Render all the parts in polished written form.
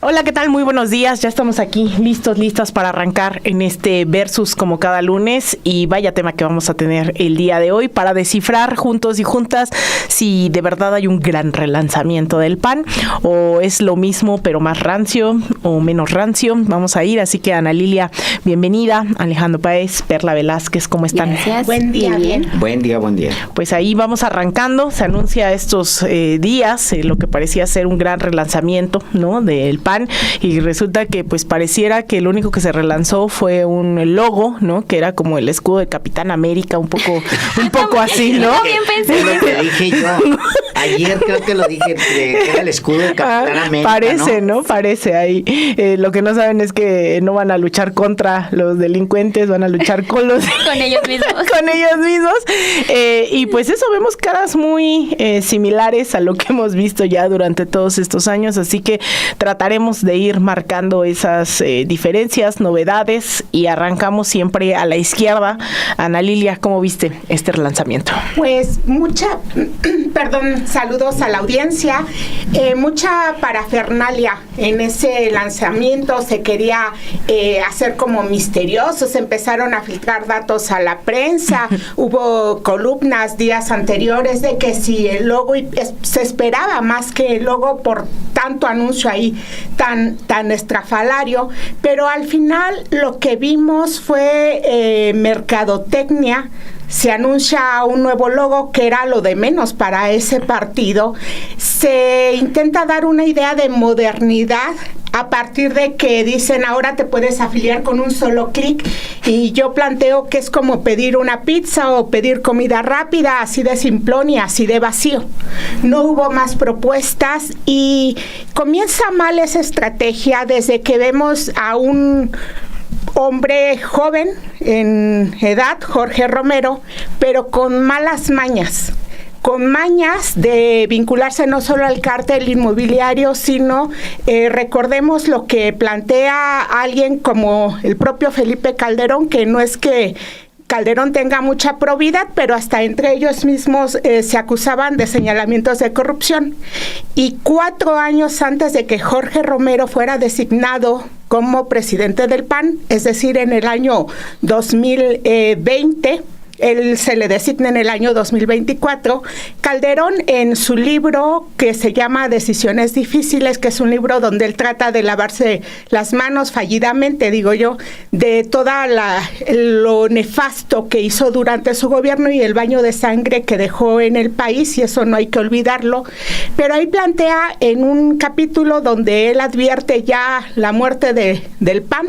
Hola, ¿qué tal? Muy buenos días. Ya estamos aquí listas para arrancar en este Versus como cada lunes, y vaya tema que vamos a tener el día de hoy para descifrar juntos y juntas si de verdad hay un gran relanzamiento del PAN o es lo mismo pero más rancio o menos rancio. Vamos a ir, así que Ana Lilia, bienvenida. Alejandro Páez, Perla Velázquez, ¿cómo están? Gracias. Buen día. Bien. Buen día. Pues ahí vamos arrancando. Se anuncia estos días lo que parecía ser un gran relanzamiento, ¿no?, del PAN, y resulta que pues pareciera que lo único que se relanzó fue un logo, ¿no?, que era como el escudo de Capitán América, un poco así, ¿no? También pensé. Es lo que dije yo. Ayer creo que lo dije, que era el escudo de Capitán América, Parece, ¿no? Parece ahí. Lo que no saben es que no van a luchar contra los delincuentes, van a luchar con los... Con ellos mismos. Con ellos mismos. Y pues eso, vemos caras muy similares a lo que hemos visto ya durante todos estos años, así que trataremos de ir marcando esas diferencias, novedades, y arrancamos siempre a la izquierda. Ana Lilia, ¿cómo viste este relanzamiento? Pues saludos a la audiencia. Mucha parafernalia en ese lanzamiento. Se quería hacer como misterioso, se empezaron a filtrar datos a la prensa, hubo columnas días anteriores de que si el logo, se esperaba más que el logo por tanto anuncio ahí tan estrafalario, pero al final lo que vimos fue mercadotecnia. Se anuncia un nuevo logo que era lo de menos para ese partido. Se intenta dar una idea de modernidad a partir de que dicen ahora te puedes afiliar con un solo clic, y yo planteo que es como pedir una pizza o pedir comida rápida, así de simplón y así de vacío. No hubo más propuestas y comienza mal esa estrategia desde que vemos a un hombre joven en edad, Jorge Romero, pero con malas mañas. Con mañas de vincularse no solo al cártel inmobiliario, sino recordemos lo que plantea alguien como el propio Felipe Calderón, que no es que Calderón tenga mucha probidad, pero hasta entre ellos mismos se acusaban de señalamientos de corrupción. Y 4 años antes de que Jorge Romero fuera designado como presidente del PAN, es decir, en el año 2020, él se le designa en el año 2024, Calderón, en su libro que se llama Decisiones Difíciles, que es un libro donde él trata de lavarse las manos fallidamente, digo yo, de toda lo nefasto que hizo durante su gobierno y el baño de sangre que dejó en el país, y eso no hay que olvidarlo, pero ahí plantea en un capítulo donde él advierte ya la muerte del PAN.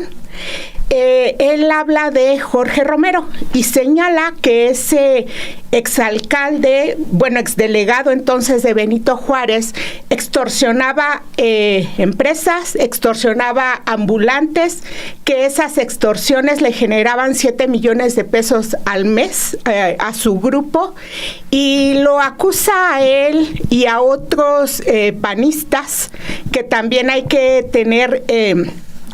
Él habla de Jorge Romero y señala que ese exalcalde, exdelegado entonces de Benito Juárez, extorsionaba empresas, extorsionaba ambulantes, que esas extorsiones le generaban 7 millones de pesos al mes a su grupo, y lo acusa a él y a otros panistas que también hay que tener...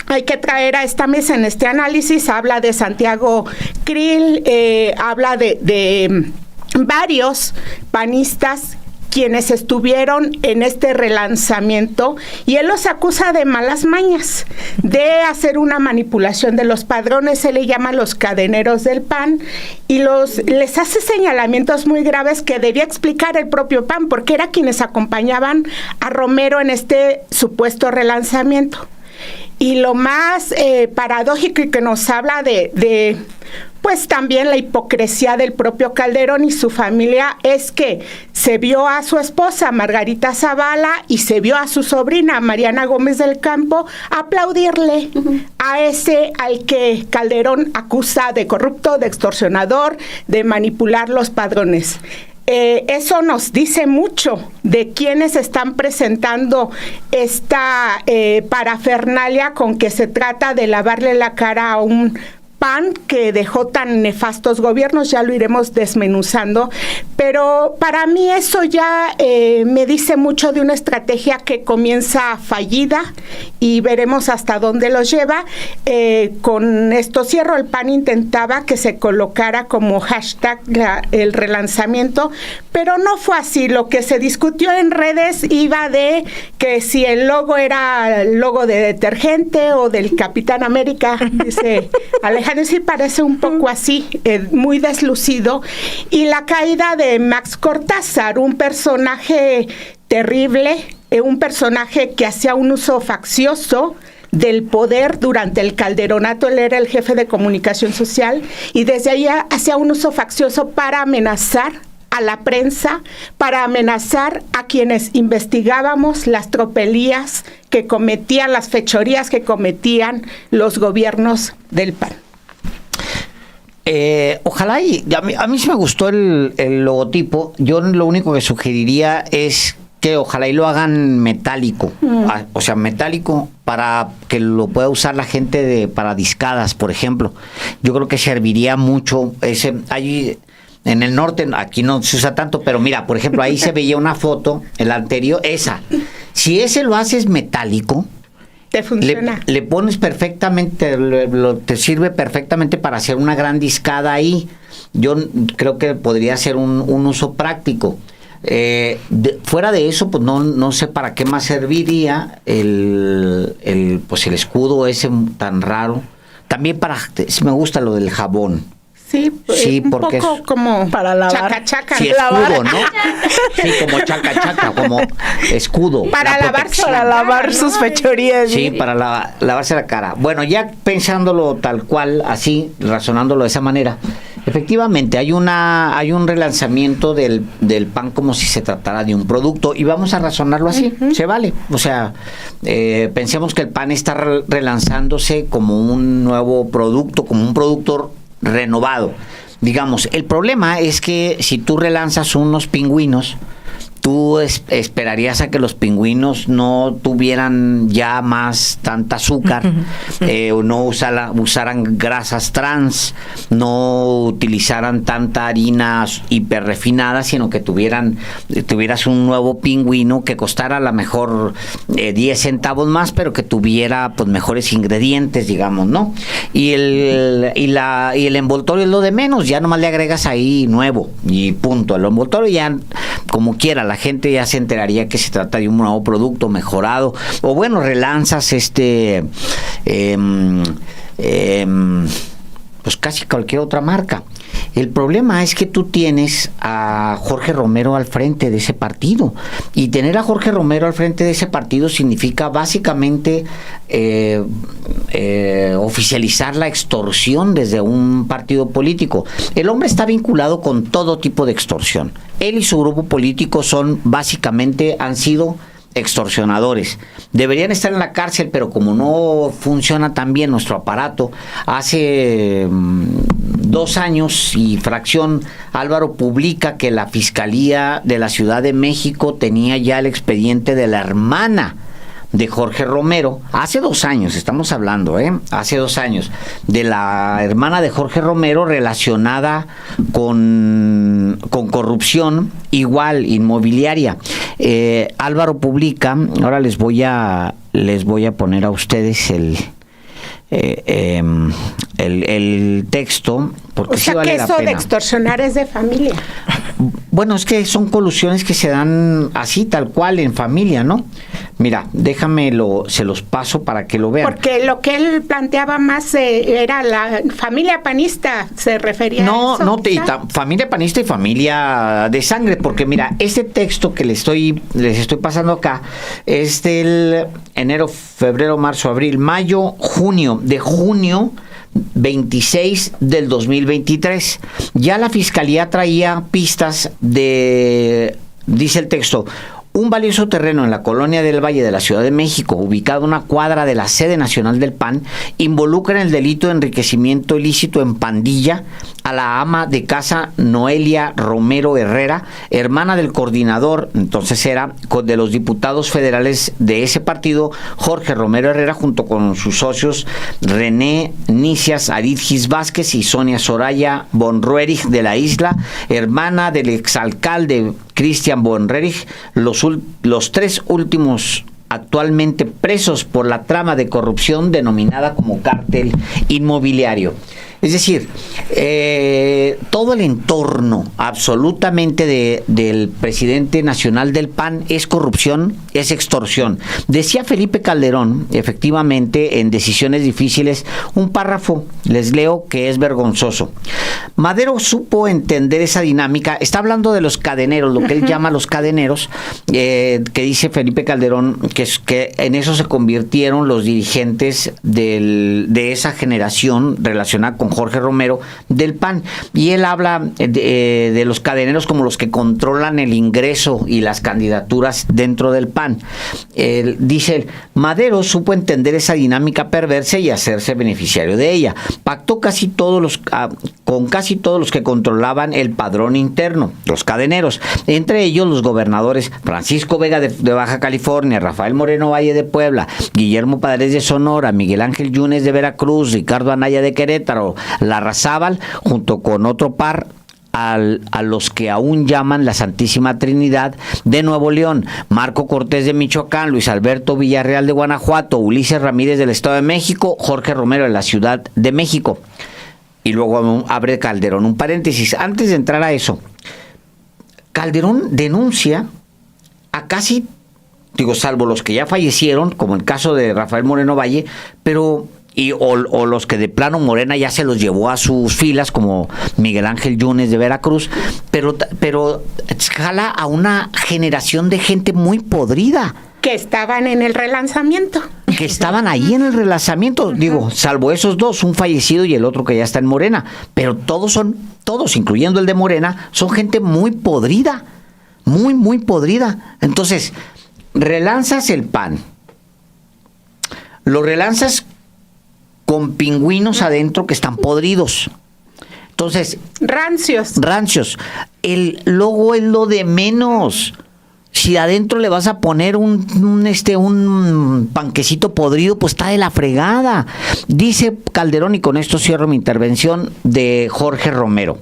hay que traer a esta mesa en este análisis. Habla de Santiago Krill, habla de varios panistas quienes estuvieron en este relanzamiento, y él los acusa de malas mañas, de hacer una manipulación de los padrones. Él le llama los cadeneros del PAN, y les hace señalamientos muy graves que debía explicar el propio PAN, porque era quienes acompañaban a Romero en este supuesto relanzamiento. Y lo más paradójico, y que nos habla de pues también la hipocresía del propio Calderón y su familia, es que se vio a su esposa Margarita Zavala y se vio a su sobrina Mariana Gómez del Campo aplaudirle a ese al que Calderón acusa de corrupto, de extorsionador, de manipular los padrones. Eso nos dice mucho de quienes están presentando esta parafernalia con que se trata de lavarle la cara a un PAN que dejó tan nefastos gobiernos. Ya lo iremos desmenuzando, pero para mí eso ya me dice mucho de una estrategia que comienza fallida, y veremos hasta dónde los lleva. Con esto cierro, el PAN intentaba que se colocara como hashtag el relanzamiento, pero no fue así. Lo que se discutió en redes iba de que si el logo era el logo de detergente o del Capitán América, dice Alejandro, sí parece un poco así, muy deslucido. Y la caída de Max Cortázar, un personaje terrible, un personaje que hacía un uso faccioso del poder durante el Calderonato. Él era el jefe de comunicación social y desde ahí hacía un uso faccioso para amenazar a la prensa, para amenazar a quienes investigábamos las tropelías que cometían, las fechorías que cometían los gobiernos del PAN. Ojalá, y a mí sí me gustó el logotipo. Yo lo único que sugeriría es que ojalá y lo hagan metálico, o sea, metálico para que lo pueda usar la gente para discadas, por ejemplo. Yo creo que serviría mucho ahí en el norte, aquí no se usa tanto, pero mira, por ejemplo, ahí se veía una foto, el anterior, esa. Si ese lo haces metálico, te funciona. Le pones perfectamente, te sirve perfectamente para hacer una gran discada ahí. Yo creo que podría ser un uso práctico. Fuera de eso, pues no sé para qué más serviría el escudo ese tan raro. También sí me gusta lo del jabón. Sí, un porque poco es como para lavar. Chaca. Sí, escudo, ¿no? Sí, como chaca, como escudo. Para lavar sus fechorías. Sí, para lavarse la cara. Bueno, ya pensándolo tal cual, así, razonándolo de esa manera, efectivamente hay un relanzamiento del PAN como si se tratara de un producto y vamos a razonarlo así, se vale. O sea, pensemos que el PAN está relanzándose como un nuevo producto, como un producto renovado. Digamos, el problema es que si tú relanzas unos pingüinos, tú esperarías a que los pingüinos no tuvieran ya más tanta azúcar, no usaran grasas trans, no utilizaran tanta harina hiperrefinada, sino que tuvieras un nuevo pingüino que costara a lo mejor 10 centavos más, pero que tuviera pues mejores ingredientes, digamos, ¿no? Y el envoltorio es lo de menos, ya nomás le agregas ahí nuevo y punto. El envoltorio ya como quiera, la gente ya se enteraría que se trata de un nuevo producto mejorado, o bueno, relanzas pues casi cualquier otra marca. El problema es que tú tienes a Jorge Romero al frente de ese partido, y tener a Jorge Romero al frente de ese partido significa básicamente oficializar la extorsión desde un partido político. El hombre está vinculado con todo tipo de extorsión. Él y su grupo político han sido extorsionadores. Deberían estar en la cárcel, pero como no funciona tan bien nuestro aparato, hace 2 años y fracción, Álvaro publica que la Fiscalía de la Ciudad de México tenía ya el expediente de la hermana de Jorge Romero, hace 2 años, estamos hablando, hace 2 años, de la hermana de Jorge Romero relacionada con corrupción, igual, inmobiliaria. Álvaro publica, ahora les voy a poner a ustedes el texto, porque sí vale la pena. O sea, que eso de extorsionar es de familia. Bueno, es que son colusiones que se dan así, tal cual, en familia, ¿no? Mira, se los paso para que lo vean. Porque lo que él planteaba más era la familia panista, se refería a eso. Familia panista y familia de sangre, porque mira, este texto que les estoy pasando acá es del enero, febrero, marzo, abril, mayo, junio, de junio 26 del 2023. Ya la fiscalía traía pistas dice el texto: un valioso terreno en la colonia del Valle de la Ciudad de México, ubicado a una cuadra de la sede nacional del PAN, involucra en el delito de enriquecimiento ilícito en pandilla a la ama de casa Noelia Romero Herrera, hermana del coordinador, entonces era, de los diputados federales de ese partido, Jorge Romero Herrera, junto con sus socios René Nicias Aridgis Vázquez y Sonia Soraya Bonruerich de la Isla, hermana del exalcalde Cristian Bonruerich. Los 3 últimos actualmente presos por la trama de corrupción denominada como cártel inmobiliario. Es decir, todo el entorno absolutamente del presidente nacional del PAN es corrupción, es extorsión. Decía Felipe Calderón, efectivamente, en Decisiones Difíciles, un párrafo, les leo, que es vergonzoso. Madero supo entender esa dinámica, está hablando de los cadeneros, lo que él llama los cadeneros, que dice Felipe Calderón, que en eso se convirtieron los dirigentes de esa generación relacionada con Jorge Romero del PAN, y él habla de los cadeneros como los que controlan el ingreso y las candidaturas dentro del PAN. Dice, Madero supo entender esa dinámica perversa y hacerse beneficiario de ella. Pactó con casi todos los que controlaban el padrón interno, los cadeneros, entre ellos los gobernadores Francisco Vega de Baja California, Rafael Moreno Valle de Puebla, Guillermo Paredes de Sonora, Miguel Ángel Yunes de Veracruz, Ricardo Anaya de Querétaro, Larrazábal, junto con otro par a los que aún llaman la Santísima Trinidad de Nuevo León, Marco Cortés de Michoacán, Luis Alberto Villarreal de Guanajuato, Ulises Ramírez del Estado de México, Jorge Romero de la Ciudad de México. Y luego abre Calderón un paréntesis. Antes de entrar a eso, Calderón denuncia a casi, salvo los que ya fallecieron, como el caso de Rafael Moreno Valle, pero o los que de plano Morena ya se los llevó a sus filas, como Miguel Ángel Yunes de Veracruz, pero jala a una generación de gente muy podrida. Que estaban en el relanzamiento. Que estaban ahí en el relanzamiento, salvo esos dos, un fallecido y el otro que ya está en Morena, pero todos, incluyendo el de Morena, son gente muy podrida, muy, muy podrida. Entonces, relanzas el PAN, lo relanzas con pingüinos adentro que están podridos. Entonces, rancios. El logo es lo de menos. Si adentro le vas a poner un panquecito podrido, pues está de la fregada. Dice Calderón, y con esto cierro mi intervención, de Jorge Romero.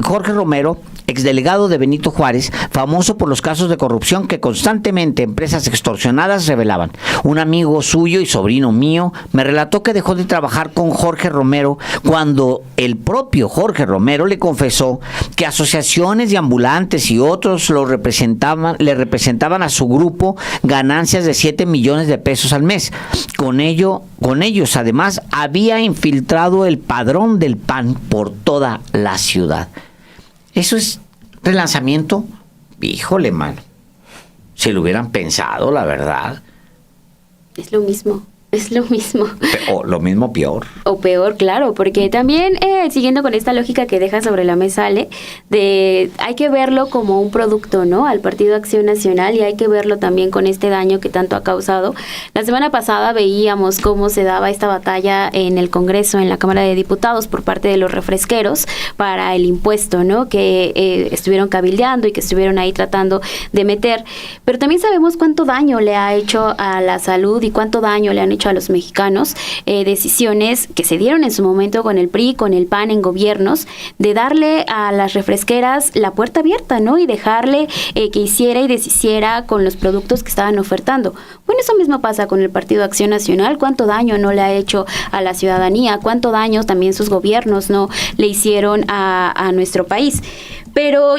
Jorge Romero, exdelegado de Benito Juárez, famoso por los casos de corrupción que constantemente empresas extorsionadas revelaban. Un amigo suyo y sobrino mío me relató que dejó de trabajar con Jorge Romero cuando el propio Jorge Romero le confesó que asociaciones de ambulantes y otros le representaban a su grupo ganancias de 7 millones de pesos al mes. Con ellos, además, había infiltrado el padrón del PAN por toda la ciudad. Eso es relanzamiento. Híjole, mano. Si lo hubieran pensado, la verdad. Es lo mismo. O lo mismo, peor. O peor, claro, porque también, siguiendo con esta lógica que deja sobre la mesa, Ale, hay que verlo como un producto, ¿no? Al Partido Acción Nacional, y hay que verlo también con este daño que tanto ha causado. La semana pasada veíamos cómo se daba esta batalla en el Congreso, en la Cámara de Diputados, por parte de los refresqueros para el impuesto, ¿no? Que estuvieron cabildeando y que estuvieron ahí tratando de meter. Pero también sabemos cuánto daño le ha hecho a la salud y cuánto daño le han hecho a los mexicanos, decisiones que se dieron en su momento con el PRI, con el PAN en gobiernos, de darle a las refresqueras la puerta abierta, ¿no? Y dejarle que hiciera y deshiciera con los productos que estaban ofertando. Bueno, eso mismo pasa con el Partido Acción Nacional. ¿Cuánto daño no le ha hecho a la ciudadanía? ¿Cuánto daño también sus gobiernos no le hicieron a nuestro país? Pero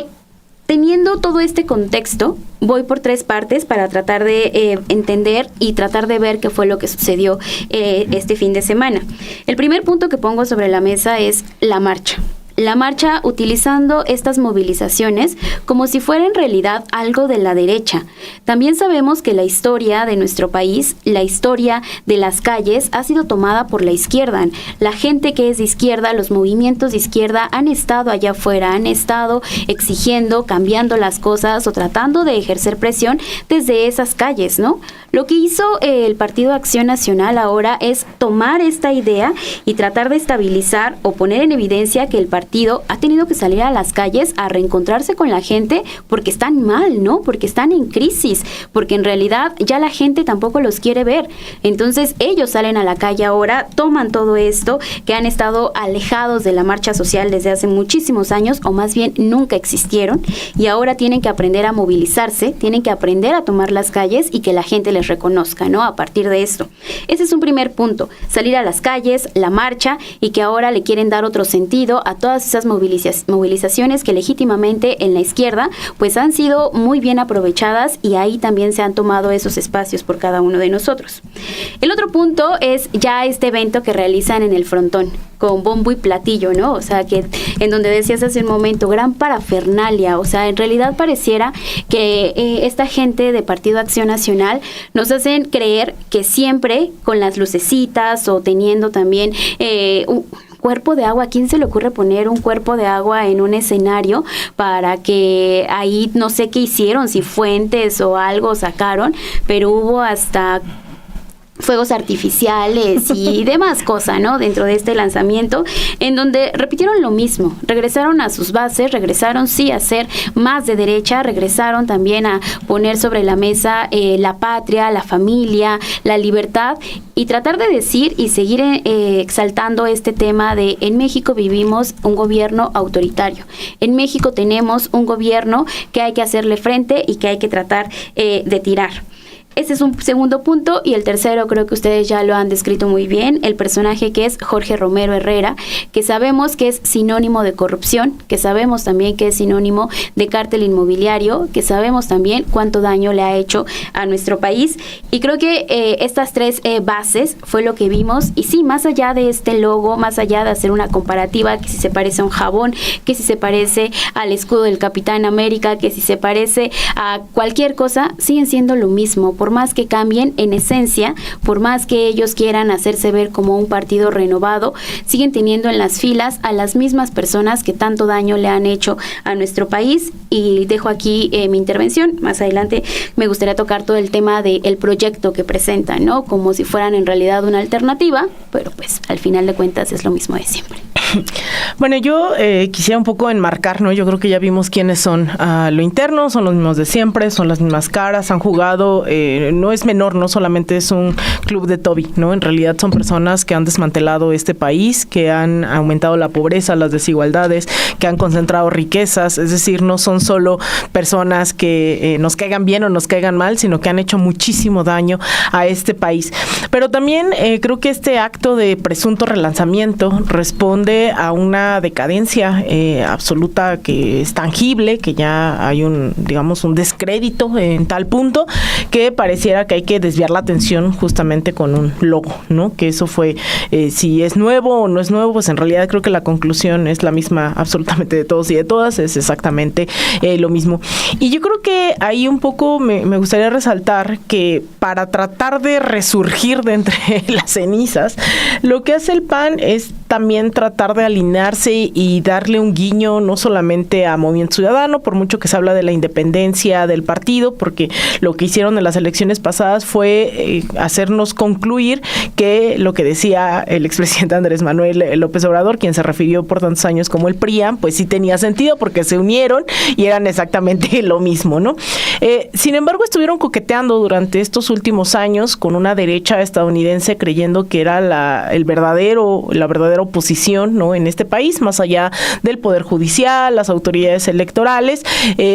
teniendo todo este contexto, voy por 3 partes para tratar de entender y tratar de ver qué fue lo que sucedió este fin de semana. El primer punto que pongo sobre la mesa es la marcha. La marcha utilizando estas movilizaciones como si fuera en realidad algo de la derecha. También sabemos que la historia de nuestro país, la historia de las calles, ha sido tomada por la izquierda. La gente que es de izquierda, los movimientos de izquierda han estado allá afuera, han estado exigiendo, cambiando las cosas o tratando de ejercer presión desde esas calles, ¿no? Lo que hizo el Partido Acción Nacional ahora es tomar esta idea y tratar de estabilizar o poner en evidencia que el Partido partido ha tenido que salir a las calles a reencontrarse con la gente porque están mal, ¿no? Porque están en crisis, porque en realidad ya la gente tampoco los quiere ver. Entonces ellos salen a la calle ahora, toman todo esto, que han estado alejados de la marcha social desde hace muchísimos años, o más bien nunca existieron, y ahora tienen que aprender a movilizarse, tienen que aprender a tomar las calles y que la gente les reconozca, ¿no? A partir de esto. Ese es un primer punto, salir a las calles, la marcha, y que ahora le quieren dar otro sentido a todas esas movilizaciones que legítimamente en la izquierda pues han sido muy bien aprovechadas, y ahí también se han tomado esos espacios por cada uno de nosotros. El otro punto es ya este evento que realizan en el Frontón, con bombo y platillo, ¿no? O sea, que en donde decías hace un momento, gran parafernalia, o sea, en realidad pareciera que esta gente de Partido Acción Nacional nos hacen creer que siempre con las lucecitas o teniendo también un cuerpo de agua. ¿A quién se le ocurre poner un cuerpo de agua en un escenario para que ahí no sé qué hicieron, si fuentes o algo sacaron, pero hubo hasta fuegos artificiales y demás cosas, ¿no? Dentro de este lanzamiento, en donde repitieron lo mismo, regresaron a sus bases, regresaron sí a ser más de derecha, regresaron también a poner sobre la mesa la patria, la familia, la libertad, y tratar de decir y seguir exaltando este tema de en México vivimos un gobierno autoritario, en México tenemos un gobierno que hay que hacerle frente y que hay que tratar de tirar. Ese es un segundo punto, y el tercero creo que ustedes ya lo han descrito muy bien, el personaje que es Jorge Romero Herrera, que sabemos que es sinónimo de corrupción, que sabemos también que es sinónimo de cártel inmobiliario, que sabemos también cuánto daño le ha hecho a nuestro país, y creo que estas tres bases fue lo que vimos, y sí, más allá de este logo, más allá de hacer una comparativa, que si se parece a un jabón, que si se parece al escudo del Capitán América, que si se parece a cualquier cosa, siguen siendo lo mismo. Por más que cambien en esencia, por más que ellos quieran hacerse ver como un partido renovado, siguen teniendo en las filas a las mismas personas que tanto daño le han hecho a nuestro país. Y dejo aquí mi intervención. Más adelante me gustaría tocar todo el tema del proyecto que presentan, ¿no? Como si fueran en realidad una alternativa, pero pues al final de cuentas es lo mismo de siempre. Bueno, yo quisiera un poco enmarcar, ¿no? Yo creo que ya vimos quiénes son a lo interno, son los mismos de siempre, son las mismas caras, han jugado, no es menor, no solamente es un club de Toby, ¿no? En realidad son personas que han desmantelado este país, que han aumentado la pobreza, las desigualdades, que han concentrado riquezas, es decir, no son solo personas que nos caigan bien o nos caigan mal, sino que han hecho muchísimo daño a este país. Pero también creo que este acto de presunto relanzamiento responde a una decadencia absoluta que es tangible, que ya hay un descrédito en tal punto que pareciera que hay que desviar la atención justamente con un logo, ¿no? Que eso fue, si es nuevo o no es nuevo, pues en realidad creo que la conclusión es la misma absolutamente de todos y de todas, es exactamente lo mismo. Y yo creo que ahí un poco me gustaría resaltar que para tratar de resurgir de entre las cenizas, lo que hace el PAN es también tratar de alinearse y darle un guiño no solamente a Movimiento Ciudadano, por mucho que se habla de la independencia del partido, porque lo que hicieron en las elecciones pasadas fue hacernos concluir que lo que decía el expresidente Andrés Manuel López Obrador, quien se refirió por tantos años como el PRIAN, pues sí tenía sentido porque se unieron y eran exactamente lo mismo, ¿no? Sin embargo, estuvieron coqueteando durante estos últimos años con una derecha estadounidense creyendo que era la verdadera oposición, ¿no? En este país, más allá del Poder Judicial, las autoridades electorales,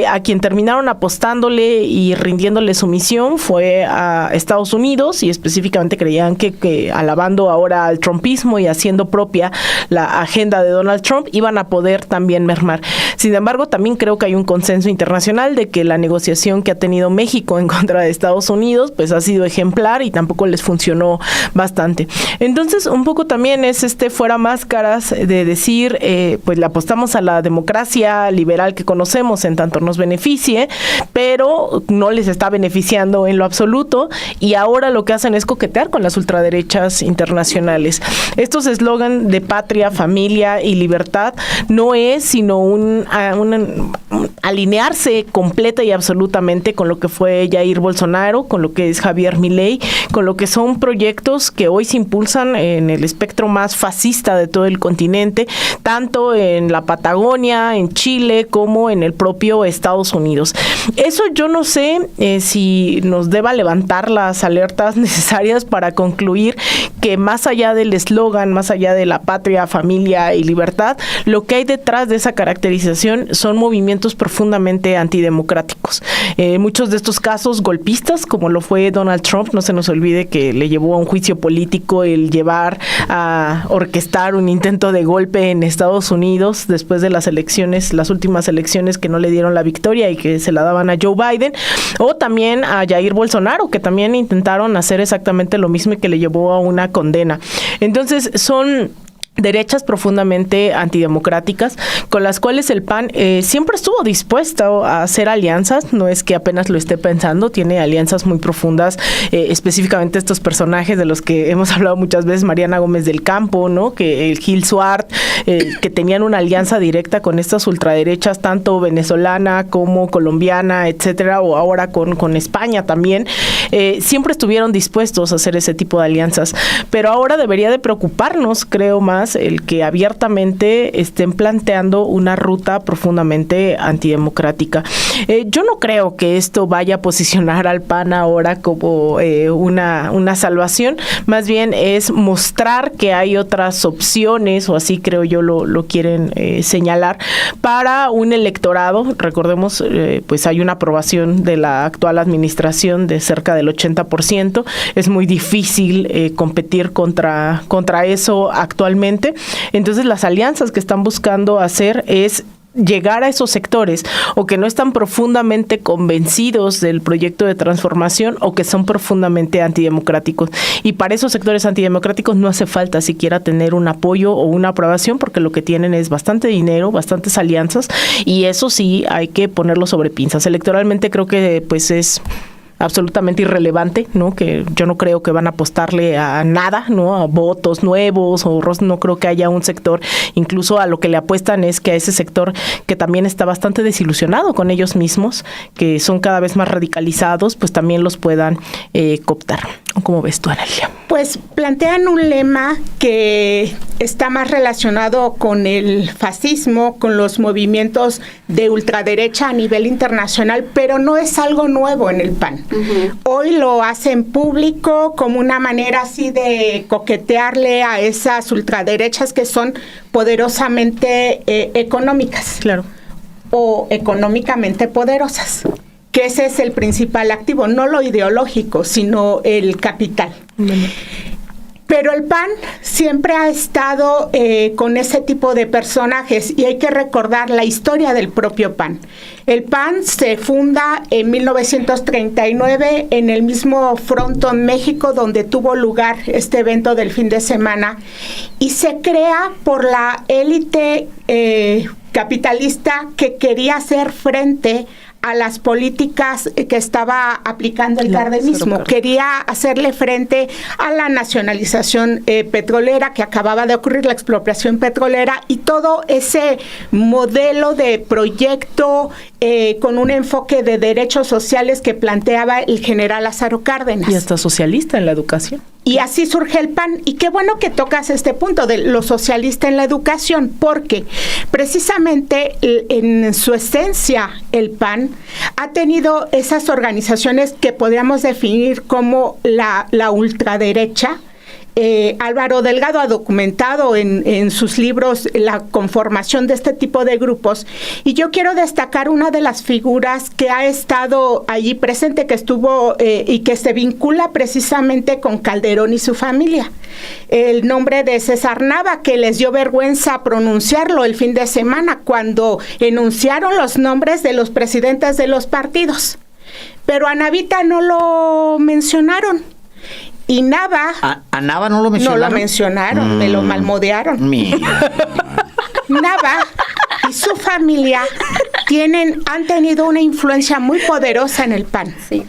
a quien terminaron apostándole y rindiéndole sumisión fue a Estados Unidos, y específicamente creían que alabando ahora al trumpismo y haciendo propia la agenda de Donald Trump, iban a poder también mermar. Sin embargo, también creo que hay un consenso internacional de que la negociación que ha tenido México en contra de Estados Unidos, pues ha sido ejemplar y tampoco les funcionó bastante. Entonces, un poco también es fuera máscaras de decir, pues le apostamos a la democracia liberal que conocemos en tanto nos beneficie, pero no les está beneficiando en lo absoluto, y ahora lo que hacen es coquetear con las ultraderechas internacionales. Estos eslogan de patria, familia y libertad no es sino un alinearse completa y absolutamente con lo que fue Jair Bolsonaro, con lo que es Javier Milei, con lo que son proyectos que hoy se impulsan en el espectro más fascista vista de todo el continente, tanto en la Patagonia, en Chile, como en el propio Estados Unidos. Eso yo no sé si nos deba levantar las alertas necesarias para concluir que más allá del eslogan, más allá de la patria, familia y libertad, lo que hay detrás de esa caracterización son movimientos profundamente antidemocráticos. Muchos de estos casos golpistas, como lo fue Donald Trump, no se nos olvide que le llevó a un juicio político el llevar a orquestar un intento de golpe en Estados Unidos después de las elecciones, las últimas elecciones que no le dieron la victoria y que se la daban a Joe Biden, o también a Jair Bolsonaro, que también intentaron hacer exactamente lo mismo y que le llevó a una condena. Entonces, son derechas profundamente antidemocráticas con las cuales el PAN siempre estuvo dispuesto a hacer alianzas, no es que apenas lo esté pensando, tiene alianzas muy profundas, específicamente estos personajes de los que hemos hablado muchas veces, Mariana Gómez del Campo, ¿no? Que el Gil Suart, que tenían una alianza directa con estas ultraderechas, tanto venezolana como colombiana, etcétera, o ahora con España también, siempre estuvieron dispuestos a hacer ese tipo de alianzas, pero ahora debería de preocuparnos, creo, más el que abiertamente estén planteando una ruta profundamente antidemocrática. Yo no creo que esto vaya a posicionar al PAN ahora como una salvación, más bien es mostrar que hay otras opciones, o así creo yo lo quieren señalar, para un electorado. Recordemos, pues hay una aprobación de la actual administración de cerca del 80%, es muy difícil competir contra eso actualmente. Entonces las alianzas que están buscando hacer es llegar a esos sectores o que no están profundamente convencidos del proyecto de transformación o que son profundamente antidemocráticos. Y para esos sectores antidemocráticos no hace falta siquiera tener un apoyo o una aprobación, porque lo que tienen es bastante dinero, bastantes alianzas, y eso sí hay que ponerlo sobre pinzas. Electoralmente creo que pues es absolutamente irrelevante, ¿no? Que yo no creo que van a apostarle a nada, ¿no? A votos nuevos, o no creo que haya un sector, incluso a lo que le apuestan es que a ese sector que también está bastante desilusionado con ellos mismos, que son cada vez más radicalizados, pues también los puedan cooptar. ¿Cómo ves tú, Analia? Pues plantean un lema que está más relacionado con el fascismo, con los movimientos de ultraderecha a nivel internacional, pero no es algo nuevo en el PAN. Uh-huh. Hoy lo hacen público como una manera así de coquetearle a esas ultraderechas que son poderosamente económicas. Claro. O económicamente poderosas. Que ese es el principal activo, no lo ideológico, sino el capital. Uh-huh. Pero el PAN siempre ha estado con ese tipo de personajes y hay que recordar la historia del propio PAN. El PAN se funda en 1939 en el mismo Frontón, México, donde tuvo lugar este evento del fin de semana, y se crea por la élite capitalista que quería hacer frente a las políticas que estaba aplicando el cardenismo. Quería hacerle frente a la nacionalización petrolera que acababa de ocurrir, la expropiación petrolera y todo ese modelo de proyecto con un enfoque de derechos sociales que planteaba el general Lázaro Cárdenas. Y hasta socialista en la educación. Y así surge el PAN. Y qué bueno que tocas este punto de lo socialista en la educación, porque precisamente en su esencia el PAN ha tenido esas organizaciones que podríamos definir como la ultraderecha. Álvaro Delgado ha documentado en sus libros la conformación de este tipo de grupos, y yo quiero destacar una de las figuras que ha estado allí presente, que estuvo y que se vincula precisamente con Calderón y su familia. El nombre de César Nava, que les dio vergüenza pronunciarlo el fin de semana cuando enunciaron los nombres de los presidentes de los partidos, pero a Navita no lo mencionaron. Y Nava... ¿A Nava no lo mencionaron? No lo mencionaron, me lo malmodearon. Nava y su familia han tenido una influencia muy poderosa en el PAN. Sí.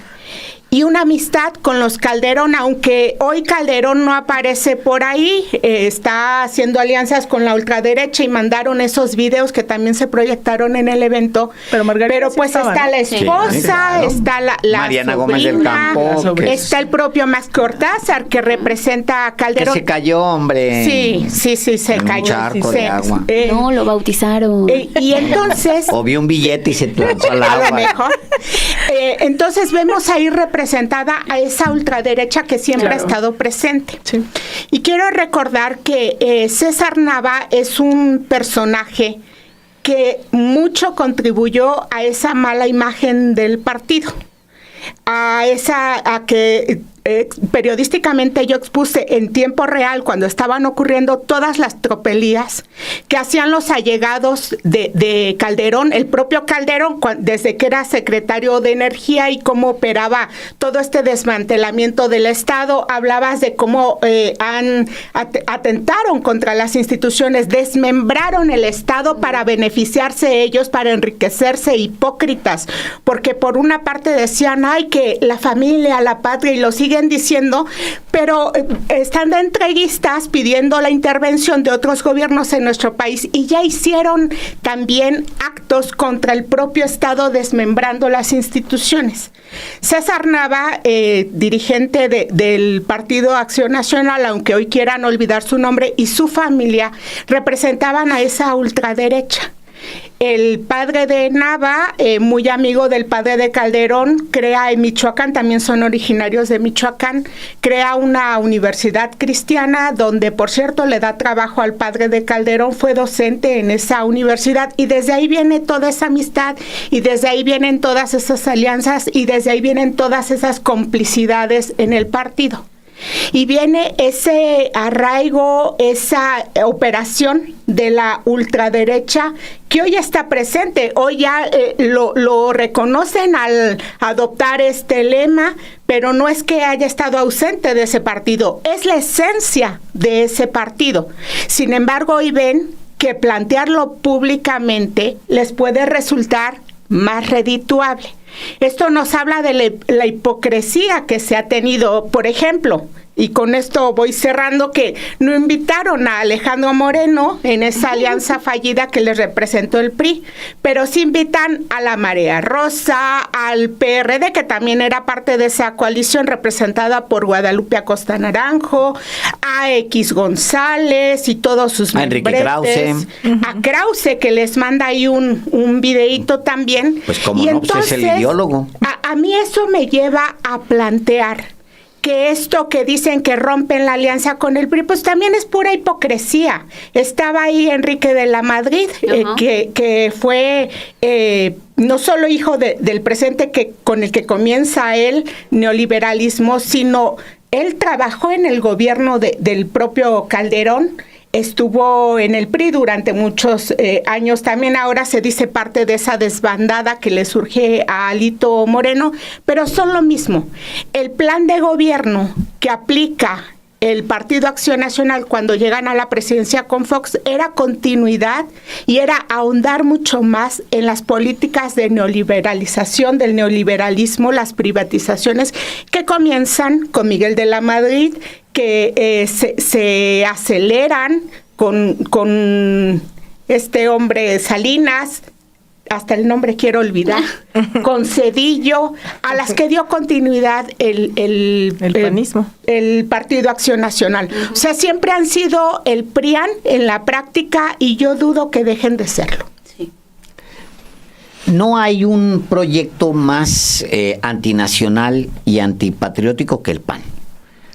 y una amistad con los Calderón, aunque hoy Calderón no aparece por ahí, está haciendo alianzas con la ultraderecha y mandaron esos videos que también se proyectaron en el evento. Pero pues está la esposa, sí, claro, está la Mariana sobrina, Gómez del Campo, está el propio Max Cortázar, que representa a Calderón. Que se cayó, hombre. Sí, se cayó. Un charco de agua. No, lo bautizaron. Y entonces... O vio un billete y se lanzó al agua. A lo mejor. Entonces vemos ahí representada a esa ultraderecha que siempre ha estado presente. Sí. Y quiero recordar que César Nava es un personaje que mucho contribuyó a esa mala imagen del partido, a que periodísticamente yo expuse en tiempo real cuando estaban ocurriendo todas las tropelías que hacían los allegados de Calderón, el propio Calderón, desde que era secretario de Energía, y cómo operaba todo este desmantelamiento del Estado. Hablabas de cómo atentaron contra las instituciones, desmembraron el Estado para beneficiarse ellos, para enriquecerse, hipócritas, porque por una parte decían, ay, que la familia, la patria, y lo siguen diciendo, pero están de entreguistas pidiendo la intervención de otros gobiernos en nuestro país, y ya hicieron también actos contra el propio Estado, desmembrando las instituciones. César Nava, dirigente del Partido Acción Nacional, aunque hoy quieran olvidar su nombre, y su familia representaban a esa ultraderecha. El padre de Nava, muy amigo del padre de Calderón, crea en Michoacán, también son originarios de Michoacán, crea una universidad cristiana donde, por cierto, le da trabajo al padre de Calderón, fue docente en esa universidad, y desde ahí viene toda esa amistad, y desde ahí vienen todas esas alianzas, y desde ahí vienen todas esas complicidades en el partido. Y viene ese arraigo, esa operación de la ultraderecha que hoy está presente. Hoy ya lo reconocen al adoptar este lema, pero no es que haya estado ausente de ese partido, es la esencia de ese partido. Sin embargo, hoy ven que plantearlo públicamente les puede resultar más redituable. Esto nos habla de la hipocresía que se ha tenido, por ejemplo, y con esto voy cerrando, que no invitaron a Alejandro Moreno en esa alianza fallida que les representó el PRI, pero sí invitan a la Marea Rosa, al PRD, que también era parte de esa coalición representada por Guadalupe Acosta Naranjo, a X González y todos sus membretes, Enrique Krause, a Krause, que les manda ahí un videíto también. Pues como no, entonces, pues es el ideólogo. A mí eso me lleva a plantear que esto que dicen que rompen la alianza con el PRI, pues también es pura hipocresía. Estaba ahí Enrique de la Madrid, que fue no solo hijo del presidente con el que comienza el neoliberalismo, sino él trabajó en el gobierno del propio Calderón, estuvo en el PRI durante muchos años, también ahora se dice parte de esa desbandada que le surge a Alito Moreno, pero son lo mismo. El plan de gobierno que aplica el Partido Acción Nacional cuando llegan a la presidencia con Fox era continuidad y era ahondar mucho más en las políticas de neoliberalización, del neoliberalismo, las privatizaciones que comienzan con Miguel de la Madrid, que se aceleran con este hombre Salinas, hasta el nombre quiero olvidar, con Zedillo, a las que dio continuidad el panismo, el Partido Acción Nacional. O sea, siempre han sido el PRIAN en la práctica, y yo dudo que dejen de serlo. Sí. No hay un proyecto más antinacional y antipatriótico que el PAN.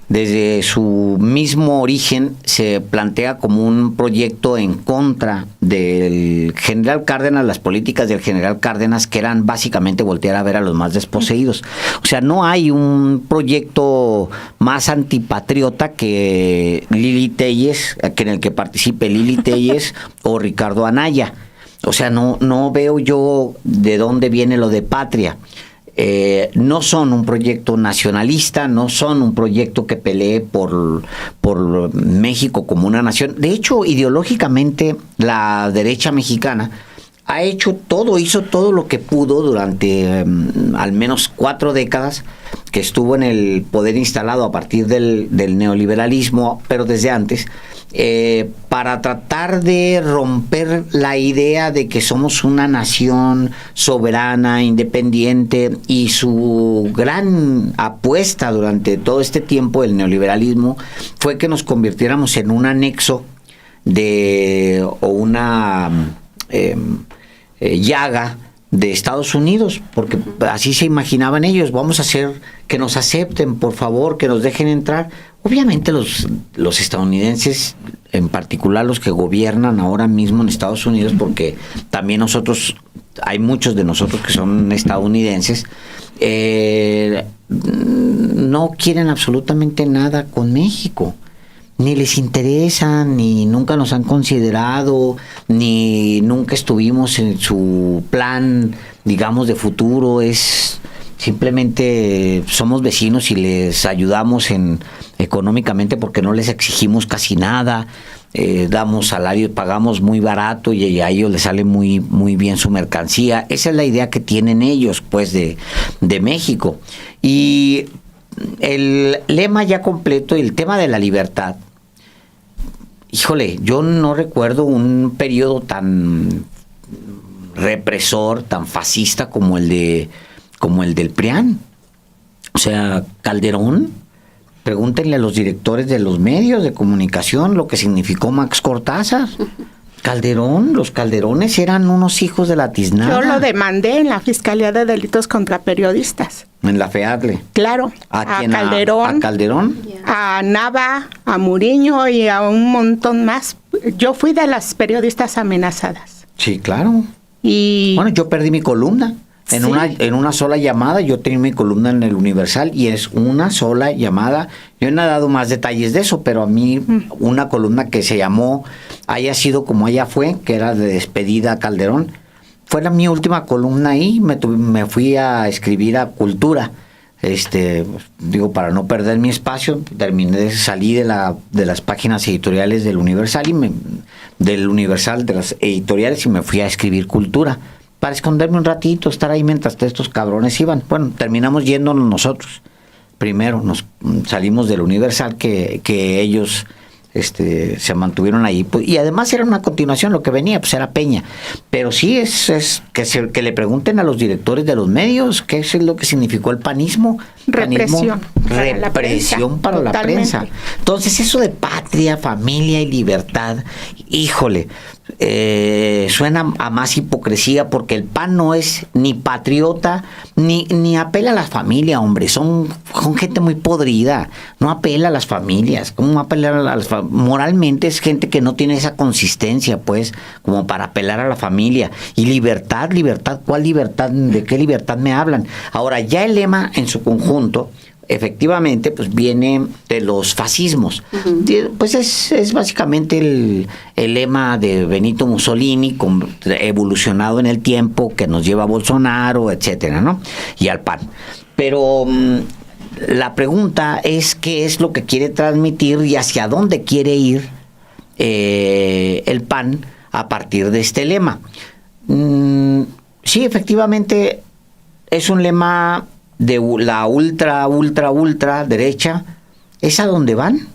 Desde su mismo origen se plantea como un proyecto en contra del general Cárdenas, las políticas del general Cárdenas, que eran básicamente voltear a ver a los más desposeídos. O sea, no hay un proyecto más antipatriota que Lili Téllez, que en el que participe Lili Téllez o Ricardo Anaya. O sea, no veo yo de dónde viene lo de patria. No son un proyecto nacionalista, no son un proyecto que pelee por México como una nación. De hecho, ideológicamente, la derecha mexicana hizo todo lo que pudo durante al menos 4 décadas que estuvo en el poder instalado a partir del neoliberalismo, pero desde antes, para tratar de romper la idea de que somos una nación soberana, independiente, y su gran apuesta durante todo este tiempo del neoliberalismo fue que nos convirtiéramos en un anexo o una llaga de Estados Unidos, porque así se imaginaban ellos. Vamos a hacer que nos acepten, por favor, que nos dejen entrar. Obviamente los estadounidenses, en particular los que gobiernan ahora mismo en Estados Unidos, porque también hay muchos de nosotros que son estadounidenses, no quieren absolutamente nada con México. Ni les interesa, ni nunca nos han considerado, ni nunca estuvimos en su plan, digamos, de futuro. Es simplemente somos vecinos y les ayudamos económicamente porque no les exigimos casi nada. Damos salario, pagamos muy barato y a ellos les sale muy, muy bien su mercancía. Esa es la idea que tienen ellos, pues, de México. Y el lema ya completo, el tema de la libertad. Híjole, yo no recuerdo un periodo tan represor, tan fascista como el del PRIAN. O sea, Calderón, pregúntenle a los directores de los medios de comunicación lo que significó Max Cortázar. Calderón, los Calderones eran unos hijos de la tiznada. Yo lo demandé en la Fiscalía de Delitos contra Periodistas. En la FEADLE. Claro. ¿A quién? Calderón. ¿A Calderón? A Nava, a Muriño y a un montón más. Yo fui de las periodistas amenazadas. Sí, claro. Y bueno, yo perdí mi columna. En una sola llamada, yo tenía mi columna en el Universal y es una sola llamada. Yo no he dado más detalles de eso, pero a mí una columna que se llamó Haya sido como ella fue, que era de despedida a Calderón, fue mi última columna ahí. Me fui a escribir a Cultura. Para no perder mi espacio, salí de las páginas editoriales del Universal de las editoriales, y me fui a escribir Cultura. Para esconderme un ratito, estar ahí mientras estos cabrones iban. Bueno, terminamos yéndonos nosotros. Primero nos salimos del Universal, que ellos se mantuvieron ahí. Y además era una continuación, lo que venía, pues era Peña. Pero sí es que le pregunten a los directores de los medios qué es lo que significó el panismo. Represión. Represión para la prensa. Entonces, eso de patria, familia y libertad, híjole, suena a más hipocresía, porque el PAN no es ni patriota ni apela a la familia, hombre. Son gente muy podrida, no apela a las familias. ¿Cómo apelar a las familias? Moralmente es gente que no tiene esa consistencia, pues, como para apelar a la familia. Y libertad, ¿cuál libertad? ¿De qué libertad me hablan? Ahora, ya el lema en su conjunto, efectivamente, pues viene de los fascismos. Uh-huh. Pues es básicamente el lema de Benito Mussolini, evolucionado en el tiempo, que nos lleva a Bolsonaro, etcétera, ¿no? Y al PAN. Pero la pregunta es qué es lo que quiere transmitir y hacia dónde quiere ir el PAN a partir de este lema. Sí, efectivamente, es un lema de la ultra derecha. ¿Es a dónde van?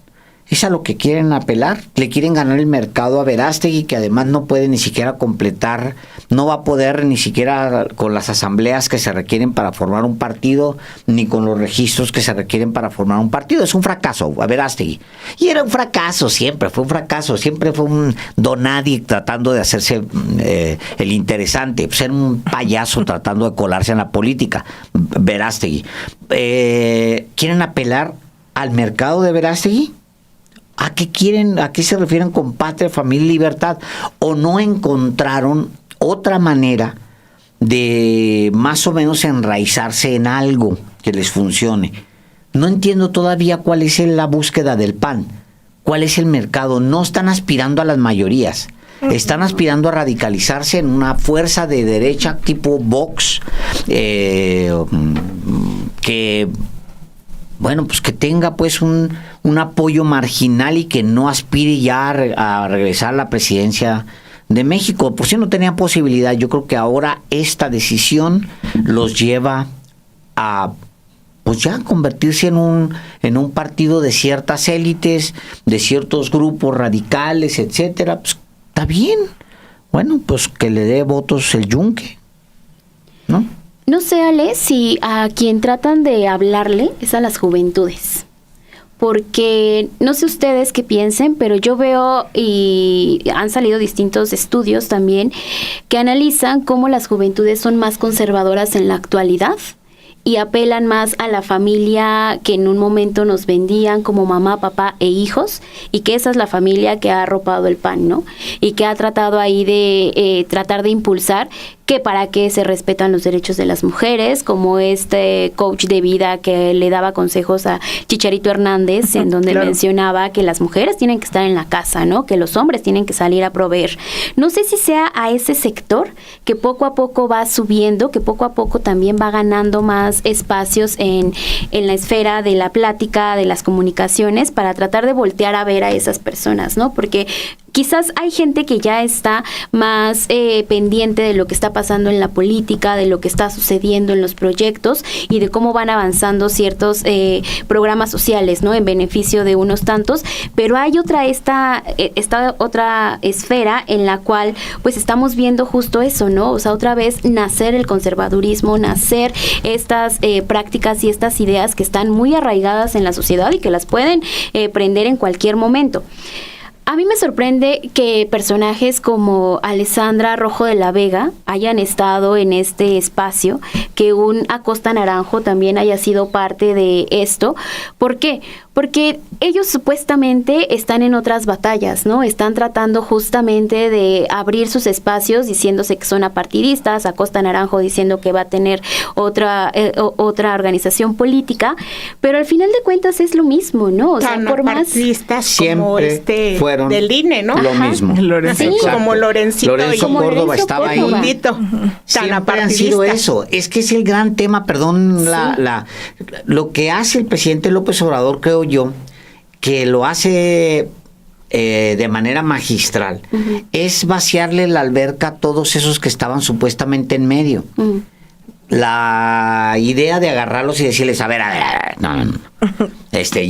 ¿Es a lo que quieren apelar? ¿Le quieren ganar el mercado a Verástegui, que además no puede ni siquiera completar, no va a poder ni siquiera con las asambleas que se requieren para formar un partido, ni con los registros que se requieren para formar un partido? Es un fracaso a Verástegui. Y era un fracaso, siempre fue un donadie tratando de hacerse el interesante, ser un payaso tratando de colarse en la política, Verástegui. ¿Quieren apelar al mercado de Verástegui? ¿A qué quieren? ¿A qué se refieren con patria, familia y libertad? ¿O no encontraron otra manera de más o menos enraizarse en algo que les funcione? No entiendo todavía cuál es la búsqueda del PAN. ¿Cuál es el mercado? No están aspirando a las mayorías. Están aspirando a radicalizarse en una fuerza de derecha tipo Vox, que... bueno, pues que tenga pues un apoyo marginal y que no aspire ya a regresar a la presidencia de México. Por si no tenían posibilidad, yo creo que ahora esta decisión los lleva a pues ya convertirse en un partido de ciertas élites, de ciertos grupos radicales, etcétera. Pues está bien. Bueno, pues que le dé votos el yunque, ¿no? No sé, Ale, si a quien tratan de hablarle es a las juventudes. Porque no sé ustedes qué piensen, pero yo veo, y han salido distintos estudios también, que analizan cómo las juventudes son más conservadoras en la actualidad y apelan más a la familia que en un momento nos vendían como mamá, papá e hijos, y que esa es la familia que ha arropado el PAN, ¿no? Y que ha tratado ahí de tratar de impulsar que para qué se respetan los derechos de las mujeres, como este coach de vida que le daba consejos a Chicharito Hernández, en donde claro, mencionaba que las mujeres tienen que estar en la casa, ¿no? Que los hombres tienen que salir a proveer. No sé si sea a ese sector que poco a poco va subiendo, que poco a poco también va ganando más espacios en la esfera de la plática, de las comunicaciones, para tratar de voltear a ver a esas personas, ¿no? Porque quizás hay gente que ya está más pendiente de lo que está pasando en la política, de lo que está sucediendo en los proyectos y de cómo van avanzando ciertos programas sociales, ¿no? En beneficio de unos tantos, pero hay esta otra esfera en la cual pues estamos viendo justo eso, ¿no? O sea, otra vez nacer el conservadurismo, nacer estas prácticas y estas ideas que están muy arraigadas en la sociedad y que las pueden prender en cualquier momento. A mí me sorprende que personajes como Alessandra Rojo de la Vega hayan estado en este espacio, que un Acosta Naranjo también haya sido parte de esto. ¿Por qué? Porque ellos supuestamente están en otras batallas, ¿no? Están tratando justamente de abrir sus espacios diciéndose que son apartidistas, Acosta Naranjo diciendo que va a tener otra organización política, pero al final de cuentas es lo mismo, ¿no? O sea, por más apartidistas como fueron del INE, ¿no? Lo mismo. Sí, como Lorencito Córdoba estaba ahí. Siempre han sido eso. Es que es el gran tema, perdón, lo que hace el presidente López Obrador, creo yo, que lo hace de manera magistral, es vaciarle la alberca a todos esos que estaban supuestamente en medio. La idea de agarrarlos y decirles, a ver, no.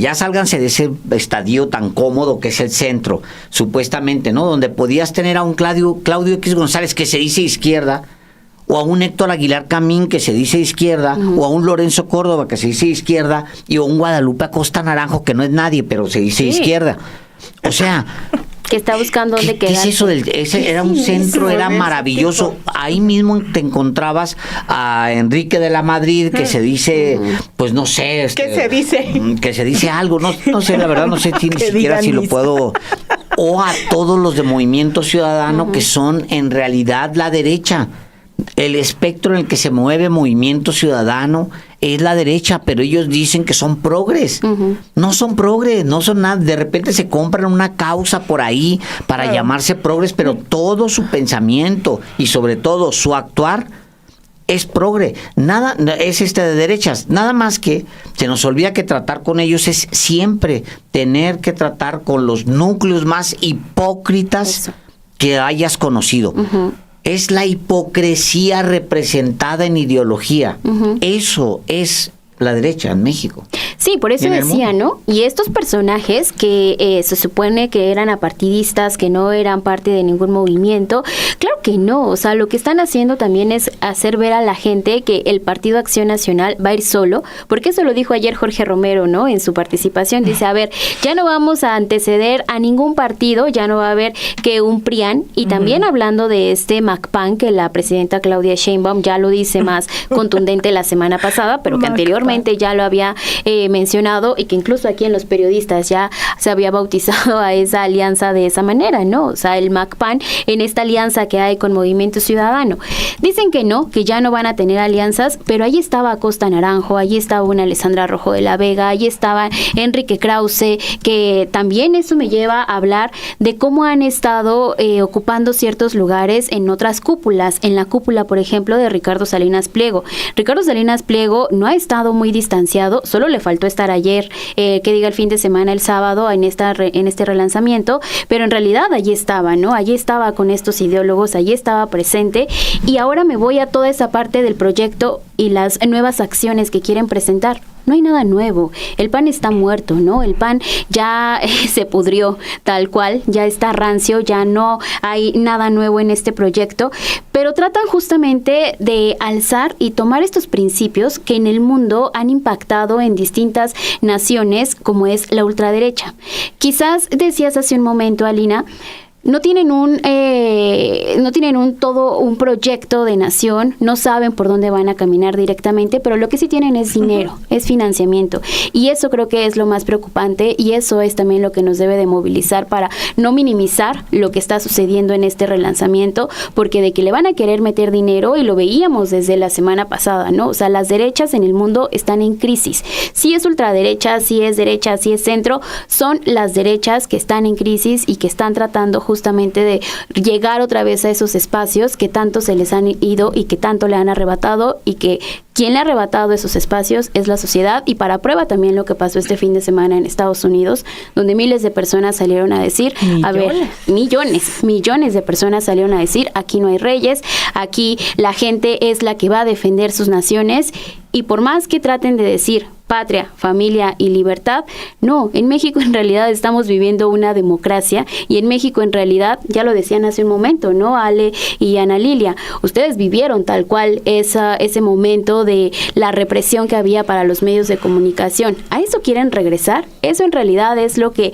Ya sálganse de ese estadio tan cómodo que es el centro, supuestamente, ¿no? Donde podías tener a un Claudio X González que se dice izquierda, o a un Héctor Aguilar Camín que se dice izquierda, o a un Lorenzo Córdoba que se dice izquierda, y a un Guadalupe Acosta Naranjo que no es nadie, pero se dice izquierda. O sea, que está buscando dónde quedar. ¿Qué es eso? Ese era un centro, era maravilloso. Ahí mismo te encontrabas a Enrique de la Madrid, que se dice, pues no sé. ¿Qué se dice? Que se dice algo, no sé, la verdad, no sé ni siquiera si lo puedo. O a todos los de Movimiento Ciudadano, que son en realidad la derecha. El espectro en el que se mueve Movimiento Ciudadano es la derecha, pero ellos dicen que son progres. No son progres, no son nada. De repente se compran una causa por ahí para llamarse progres, pero todo su pensamiento y sobre todo su actuar es progre. Nada es de derechas. Nada más que se nos olvida que tratar con ellos es siempre tener que tratar con los núcleos más hipócritas que hayas conocido. Es la hipocresía representada en ideología. Eso es la derecha en México. Sí, por eso decía, ¿no? Y estos personajes que se supone que eran apartidistas, que no eran parte de ningún movimiento, claro que no. O sea, lo que están haciendo también es hacer ver a la gente que el Partido Acción Nacional va a ir solo, porque eso lo dijo ayer Jorge Romero, ¿no? En su participación, dice, a ver, ya no vamos a anteceder a ningún partido, ya no va a haber que un PRIAN, y también hablando de este MACPAN, que la presidenta Claudia Sheinbaum ya lo dice más contundente la semana pasada, pero que anteriormente ya lo había mencionado, y que incluso aquí en Los Periodistas ya se había bautizado a esa alianza de esa manera, ¿no? O sea, el MACPAN en esta alianza que hay con Movimiento Ciudadano. Dicen que no, que ya no van a tener alianzas, pero ahí estaba Acosta Naranjo, ahí estaba una Alessandra Rojo de la Vega, ahí estaba Enrique Krause, que también eso me lleva a hablar de cómo han estado ocupando ciertos lugares en otras cúpulas, en la cúpula, por ejemplo, de Ricardo Salinas Pliego. Ricardo Salinas Pliego no ha estado muy distanciado, solo le faltó estar ayer, que diga el fin de semana, el sábado, en este relanzamiento, pero en realidad allí estaba, ¿no? Allí estaba con estos ideólogos, allí estaba presente, y ahora me voy a toda esa parte del proyecto y las nuevas acciones que quieren presentar. No hay nada nuevo, el PAN está muerto, ¿no? El PAN ya se pudrió tal cual, ya está rancio, ya no hay nada nuevo en este proyecto, pero tratan justamente de alzar y tomar estos principios que en el mundo han impactado en distintas naciones, como es la ultraderecha. Quizás decías hace un momento, Alina, no tienen un proyecto de nación, no saben por dónde van a caminar directamente, pero lo que sí tienen es dinero, es financiamiento, y eso creo que es lo más preocupante, y eso es también lo que nos debe de movilizar para no minimizar lo que está sucediendo en este relanzamiento, porque de que le van a querer meter dinero, y lo veíamos desde la semana pasada, ¿no? O sea, las derechas en el mundo están en crisis. Si es ultraderecha, si es derecha, si es centro, son las derechas que están en crisis y que están tratando justamente de llegar otra vez a esos espacios que tanto se les han ido y que tanto le han arrebatado, y que quien le ha arrebatado esos espacios es la sociedad. Y para prueba también lo que pasó este fin de semana en Estados Unidos, donde miles de personas salieron a decir, millones de personas salieron a decir, aquí no hay reyes, aquí la gente es la que va a defender sus naciones, y por más que traten de decir patria, familia y libertad, no, en México en realidad estamos viviendo una democracia, y en México en realidad, ya lo decían hace un momento, ¿no? Ale y Ana Lilia, ustedes vivieron tal cual ese momento de la represión que había para los medios de comunicación. ¿A eso quieren regresar? Eso en realidad es lo que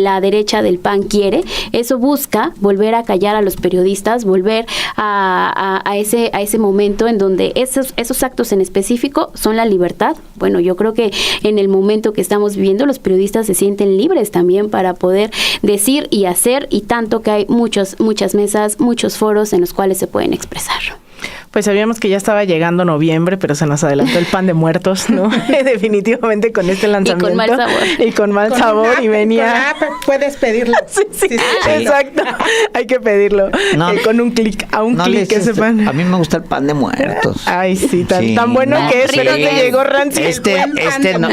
la derecha del PAN quiere. Eso busca volver a callar a los periodistas, volver a ese momento en donde esos actos en específico son la libertad. Bueno, yo creo que en el momento que estamos viviendo, los periodistas se sienten libres también para poder decir y hacer, y tanto que hay muchas mesas, muchos foros en los cuales se pueden expresar. Pues sabíamos que ya estaba llegando noviembre, pero se nos adelantó el pan de muertos, ¿no? Definitivamente con este lanzamiento. Y con mal sabor. Y venía... puedes pedirlo. Sí. Exacto. Hay que pedirlo. No, con un clic, ese pan. A mí me gusta el pan de muertos. Ay, sí, tan bueno que es, pero te llegó rancio. Este no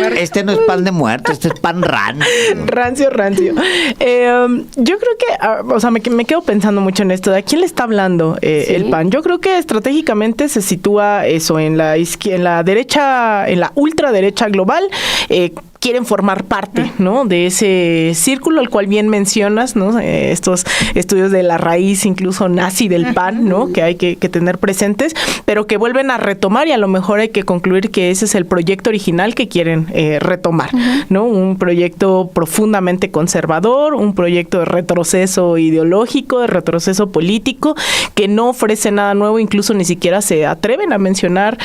es pan de muertos, este es pan rancio. Rancio. Yo creo que, o sea, me quedo pensando mucho en esto. ¿De a quién le está hablando el PAN? Yo creo que estratégicamente se sitúa eso en la derecha, en la ultraderecha global. Quieren formar parte, ¿no?, de ese círculo al cual bien mencionas, ¿no? Estos estudios de la raíz incluso nazi del PAN, ¿no?, que hay que tener presentes, pero que vuelven a retomar, y a lo mejor hay que concluir que ese es el proyecto original que quieren retomar, ¿no? Un proyecto profundamente conservador, un proyecto de retroceso ideológico, de retroceso político, que no ofrece nada nuevo, incluso ni siquiera se atreven a mencionar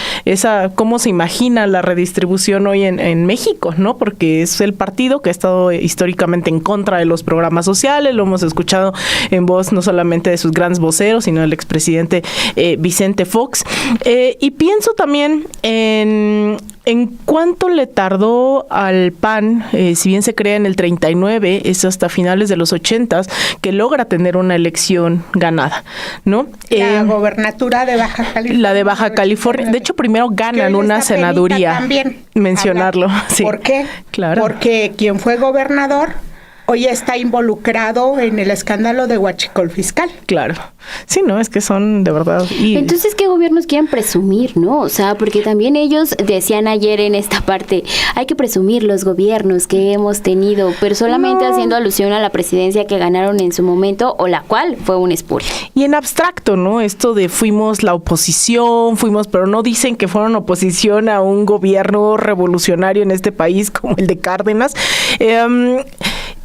cómo se imagina la redistribución hoy en México, ¿no? Porque es el partido que ha estado históricamente en contra de los programas sociales. Lo hemos escuchado en voz no solamente de sus grandes voceros, sino del expresidente Vicente Fox. Y pienso también en cuánto le tardó al PAN, si bien se crea en el 39, es hasta finales de los 80 que logra tener una elección ganada, ¿no? La gobernatura de Baja California. La de Baja California. De hecho, primero ganan una senaduría. También mencionarlo. Sí. ¿Por qué? Claro. Porque quien fue gobernador hoy está involucrado en el escándalo de Huachicol Fiscal. Claro. Sí, no, es que son de verdad... Entonces, ¿qué gobiernos quieren presumir, no? O sea, porque también ellos decían ayer en esta parte, hay que presumir los gobiernos que hemos tenido, pero solamente haciendo alusión a la presidencia que ganaron en su momento, o la cual fue un espurio. Y en abstracto, ¿no? Esto de fuimos la oposición, pero no dicen que fueron oposición a un gobierno revolucionario en este país como el de Cárdenas.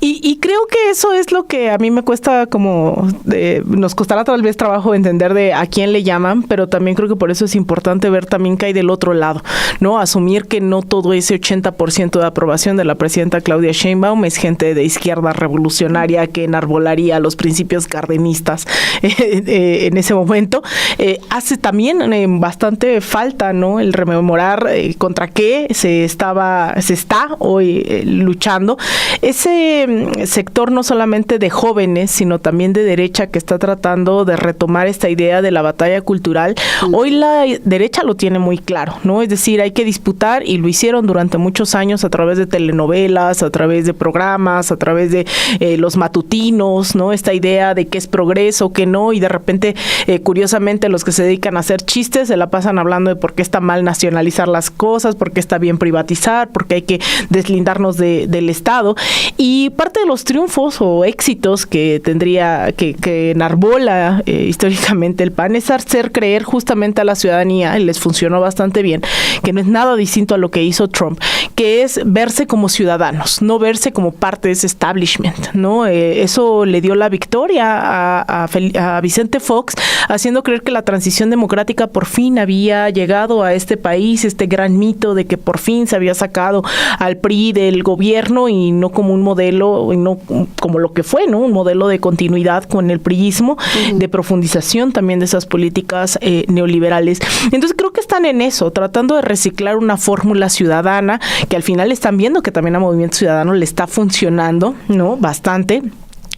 Y creo que eso es lo que a mí me cuesta nos costará tal vez trabajo entender de a quién le llaman, pero también creo que por eso es importante ver también qué hay del otro lado, ¿no? Asumir que no todo ese 80% de aprobación de la presidenta Claudia Sheinbaum es gente de izquierda revolucionaria que enarbolaría los principios cardenistas en ese momento. Hace también bastante falta, ¿no?, el rememorar contra qué se está hoy luchando. sector no solamente de jóvenes, sino también de derecha que está tratando de retomar esta idea de la batalla cultural, hoy la derecha lo tiene muy claro, ¿no? Es decir, hay que disputar, y lo hicieron durante muchos años a través de telenovelas, a través de programas, a través de los matutinos, ¿no? Esta idea de qué es progreso, qué no, y de repente, curiosamente, los que se dedican a hacer chistes se la pasan hablando de por qué está mal nacionalizar las cosas, por qué está bien privatizar, por qué hay que deslindarnos del Estado. Y parte de los triunfos o éxitos que tendría, que enarbola históricamente el PAN, es hacer creer justamente a la ciudadanía, y les funcionó bastante bien, que no es nada distinto a lo que hizo Trump, que es verse como ciudadanos, no verse como parte de ese establishment, ¿no? Eso le dio la victoria a Vicente Fox, haciendo creer que la transición democrática por fin había llegado a este país, este gran mito de que por fin se había sacado al PRI del gobierno, y no como un modelo, y no como lo que fue, ¿no? Un modelo de continuidad con el priismo, de profundización también de esas políticas neoliberales. Entonces creo que están en eso, tratando de reciclar una fórmula ciudadana que al final están viendo que también a Movimiento Ciudadano le está funcionando, ¿no? Bastante.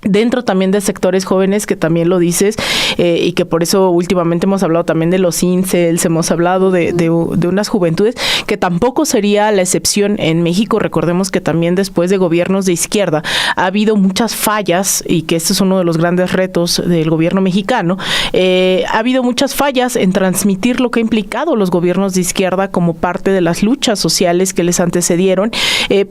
Dentro también de sectores jóvenes, que también lo dices, y que por eso últimamente hemos hablado también de los incels, hemos hablado de unas juventudes, que tampoco sería la excepción en México. Recordemos que también después de gobiernos de izquierda ha habido muchas fallas, y que este es uno de los grandes retos del gobierno mexicano. Ha habido muchas fallas en transmitir lo que ha implicado los gobiernos de izquierda como parte de las luchas sociales que les antecedieron,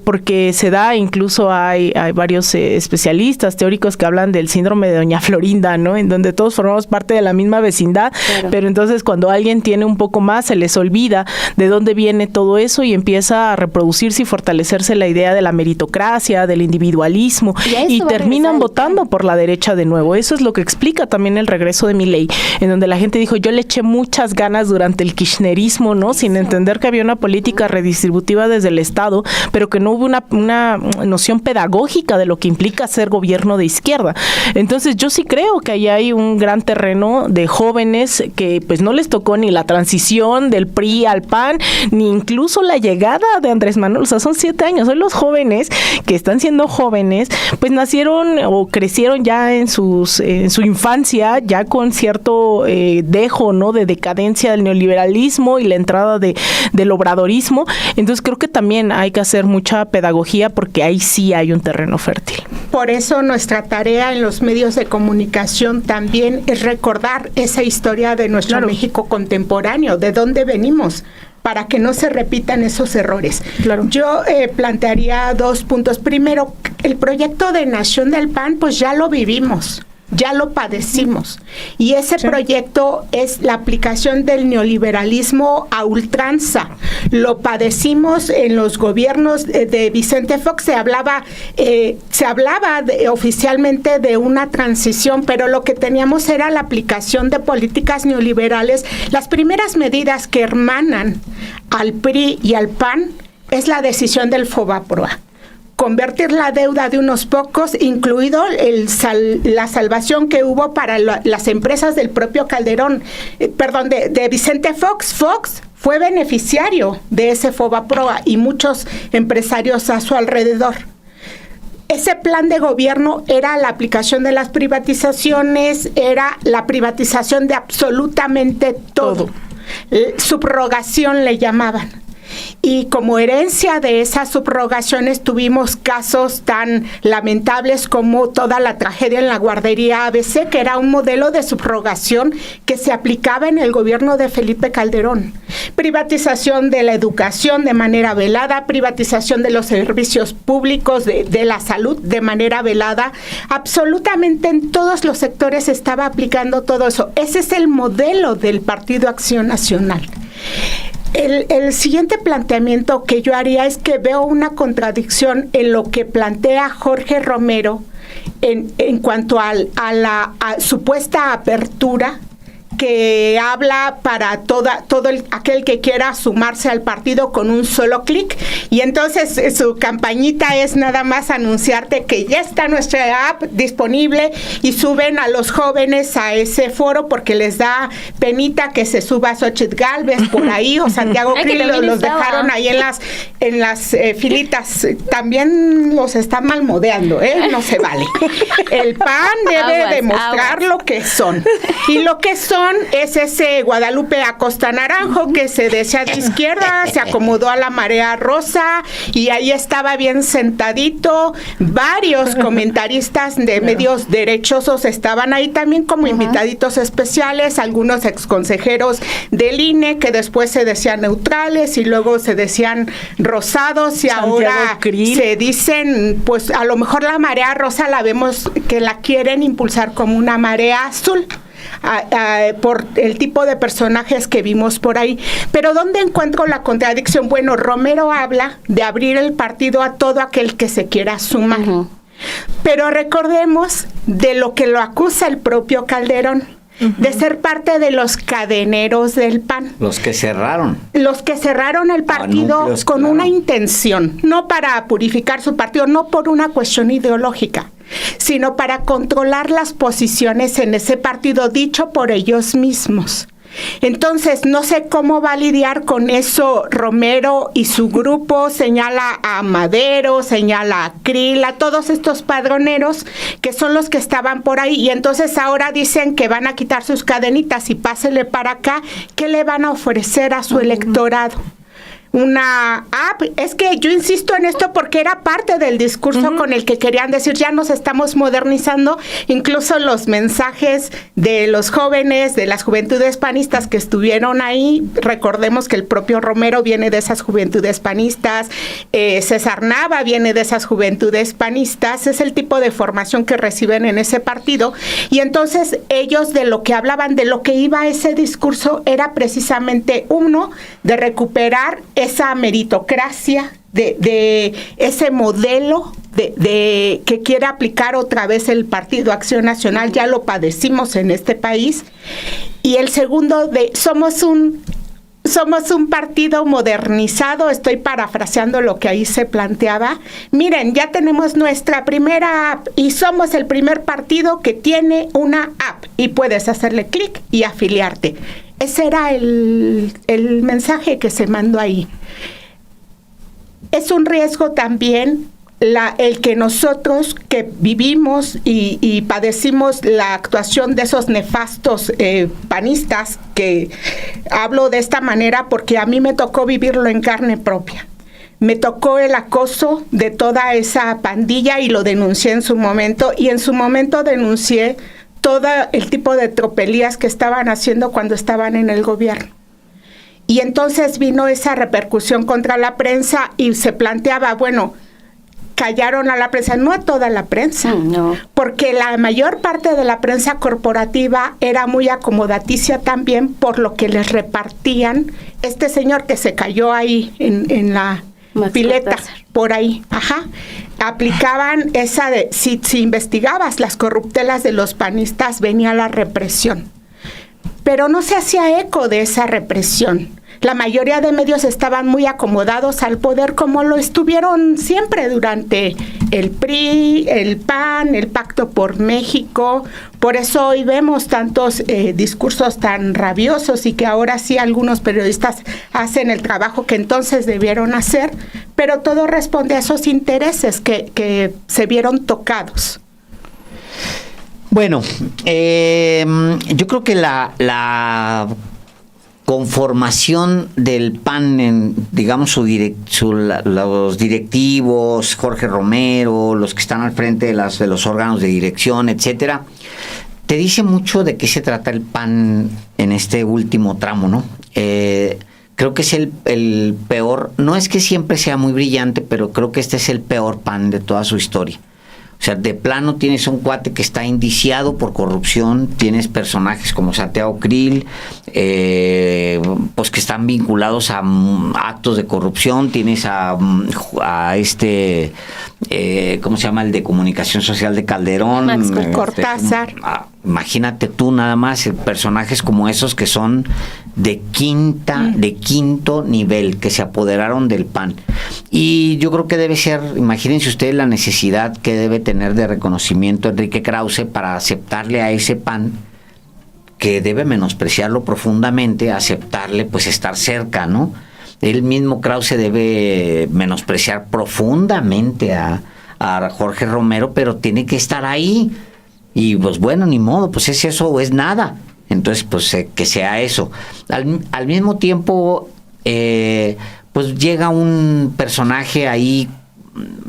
porque se da, incluso hay varios especialistas, teóricos, que hablan del síndrome de Doña Florinda, ¿no? En donde todos formamos parte de la misma vecindad, claro. Pero entonces cuando alguien tiene un poco más, se les olvida de dónde viene todo eso, y empieza a reproducirse y fortalecerse la idea de la meritocracia, del individualismo, y terminan votando por la derecha de nuevo. Eso es lo que explica también el regreso de Milei, en donde la gente dijo, yo le eché muchas ganas durante el kirchnerismo, ¿no? Sin entender que había una política redistributiva desde el Estado, pero que no hubo una noción pedagógica de lo que implica ser gobierno de izquierda. Entonces yo sí creo que ahí hay un gran terreno de jóvenes que pues no les tocó ni la transición del PRI al PAN, ni incluso la llegada de Andrés Manuel. O sea, son 7 años. Hoy los jóvenes que están siendo jóvenes, pues nacieron o crecieron ya en su infancia, ya con cierto dejo, ¿no? De decadencia del neoliberalismo y la entrada del obradorismo. Entonces creo que también hay que hacer mucha pedagogía, porque ahí sí hay un terreno fértil. Por eso nuestra tarea en los medios de comunicación también es recordar esa historia de nuestro México contemporáneo, de dónde venimos, para que no se repitan esos errores. Claro. Yo plantearía 2 puntos. Primero, el proyecto de nación del PAN, pues ya lo vivimos. Ya lo padecimos, y ese proyecto es la aplicación del neoliberalismo a ultranza. Lo padecimos en los gobiernos de Vicente Fox. Se hablaba oficialmente de una transición, pero lo que teníamos era la aplicación de políticas neoliberales. Las primeras medidas que hermanan al PRI y al PAN es la decisión del FOBAPROA. Convertir la deuda de unos pocos, incluido la salvación que hubo para las empresas del propio Calderón, de Vicente Fox. Fox fue beneficiario de ese FOBAPROA y muchos empresarios a su alrededor. Ese plan de gobierno era la aplicación de las privatizaciones, era la privatización de absolutamente todo. Subrogación le llamaban. Y como herencia de esas subrogaciones tuvimos casos tan lamentables como toda la tragedia en la guardería ABC, que era un modelo de subrogación que se aplicaba en el gobierno de Felipe Calderón. Privatización de la educación de manera velada, privatización de los servicios públicos de la salud de manera velada. Absolutamente en todos los sectores se estaba aplicando todo eso. Ese es el modelo del Partido Acción Nacional. El siguiente planteamiento que yo haría es que veo una contradicción en lo que plantea Jorge Romero en cuanto a supuesta apertura que habla para aquel que quiera sumarse al partido con un solo clic, y entonces su campañita es nada más anunciarte que ya está nuestra app disponible y suben a los jóvenes a ese foro porque les da penita que se suba Xochitl Gálvez por ahí o Santiago Krill, los dejaron ahí en las filitas. También los están malmodeando, no se vale. El PAN debe demostrar lo que son, y lo que son es ese Guadalupe Acosta Naranjo que se decía de izquierda, se acomodó a la marea rosa y ahí estaba bien sentadito. Varios comentaristas de medios derechosos estaban ahí también como invitaditos especiales, algunos exconsejeros del INE que después se decían neutrales y luego se decían rosados, y Santiago ahora Krill. se dicen, pues a lo mejor la marea rosa la vemos que la quieren impulsar como una marea azul. Por el tipo de personajes que vimos por ahí. Pero ¿dónde encuentro la contradicción? Bueno, Romero habla de abrir el partido a todo aquel que se quiera sumar. Pero recordemos de lo que lo acusa el propio Calderón, de ser parte de los cadeneros del PAN. Los que cerraron. Los que cerraron el partido núcleos, con claro. una intención, no para purificar su partido, no por una cuestión ideológica, sino para controlar las posiciones en ese partido, dicho por ellos mismos. Entonces, no sé cómo va a lidiar con eso Romero y su grupo. Señala a Madero, señala a Krill, a todos estos padroneros que son los que estaban por ahí, y entonces ahora dicen que van a quitar sus cadenitas y pásele para acá. ¿Qué le van a ofrecer a su electorado? Una app. Es que yo insisto en esto porque era parte del discurso con el que querían decir ya nos estamos modernizando. Incluso los mensajes de los jóvenes, de las juventudes panistas que estuvieron ahí, recordemos que el propio Romero viene de esas juventudes panistas, César Nava viene de esas juventudes panistas, es el tipo de formación que reciben en ese partido, y entonces ellos de lo que hablaban, de lo que iba ese discurso, era precisamente uno, de recuperar esa meritocracia, de ese modelo de que quiere aplicar otra vez el Partido Acción Nacional. Ya lo padecimos en este país. Y el segundo, somos un partido modernizado. Estoy parafraseando lo que ahí se planteaba. Miren, ya tenemos nuestra primera app y somos el primer partido que tiene una app y puedes hacerle clic y afiliarte. Ese era el mensaje que se mandó ahí. Es un riesgo también el que nosotros que vivimos y padecimos la actuación de esos nefastos panistas, que hablo de esta manera porque a mí me tocó vivirlo en carne propia. Me tocó el acoso de toda esa pandilla y lo denuncié en su momento, y en su momento denuncié todo el tipo de tropelías que estaban haciendo cuando estaban en el gobierno. Y entonces vino esa repercusión contra la prensa y se planteaba, bueno, callaron a la prensa, no a toda la prensa, porque la mayor parte de la prensa corporativa era muy acomodaticia también por lo que les repartían. Este señor que se cayó ahí en la pileta, por ahí, aplicaban esa de, si investigabas las corruptelas de los panistas, venía la represión. Pero no se hacía eco de esa represión. La mayoría de medios estaban muy acomodados al poder, como lo estuvieron siempre durante el PRI, el PAN, el Pacto por México. Por eso hoy vemos tantos discursos tan rabiosos, y que ahora sí algunos periodistas hacen el trabajo que entonces debieron hacer, pero todo responde a esos intereses que se vieron tocados. Bueno, yo creo que la conformación del PAN, digamos, los directivos, Jorge Romero, los que están al frente de los órganos de dirección, etcétera, te dice mucho de qué se trata el PAN en este último tramo, ¿no? Creo que es el peor, no es que siempre sea muy brillante, pero creo que este es el peor PAN de toda su historia. O sea, de plano tienes un cuate que está indiciado por corrupción, tienes personajes como Santiago Krill, pues que están vinculados a actos de corrupción, tienes a ¿cómo se llama? El de Comunicación Social de Calderón. Cortázar. Imagínate tú nada más personajes como esos que son de quinto nivel, que se apoderaron del PAN. Y yo creo que debe ser, imagínense ustedes la necesidad que debe tener de reconocimiento Enrique Krause para aceptarle a ese PAN, que debe menospreciarlo profundamente, aceptarle pues estar cerca, ¿no? El mismo Krause debe menospreciar profundamente a Jorge Romero, pero tiene que estar ahí. Y pues bueno, ni modo, pues es eso o es nada. Entonces, pues que sea eso. Al mismo tiempo, pues llega un personaje ahí,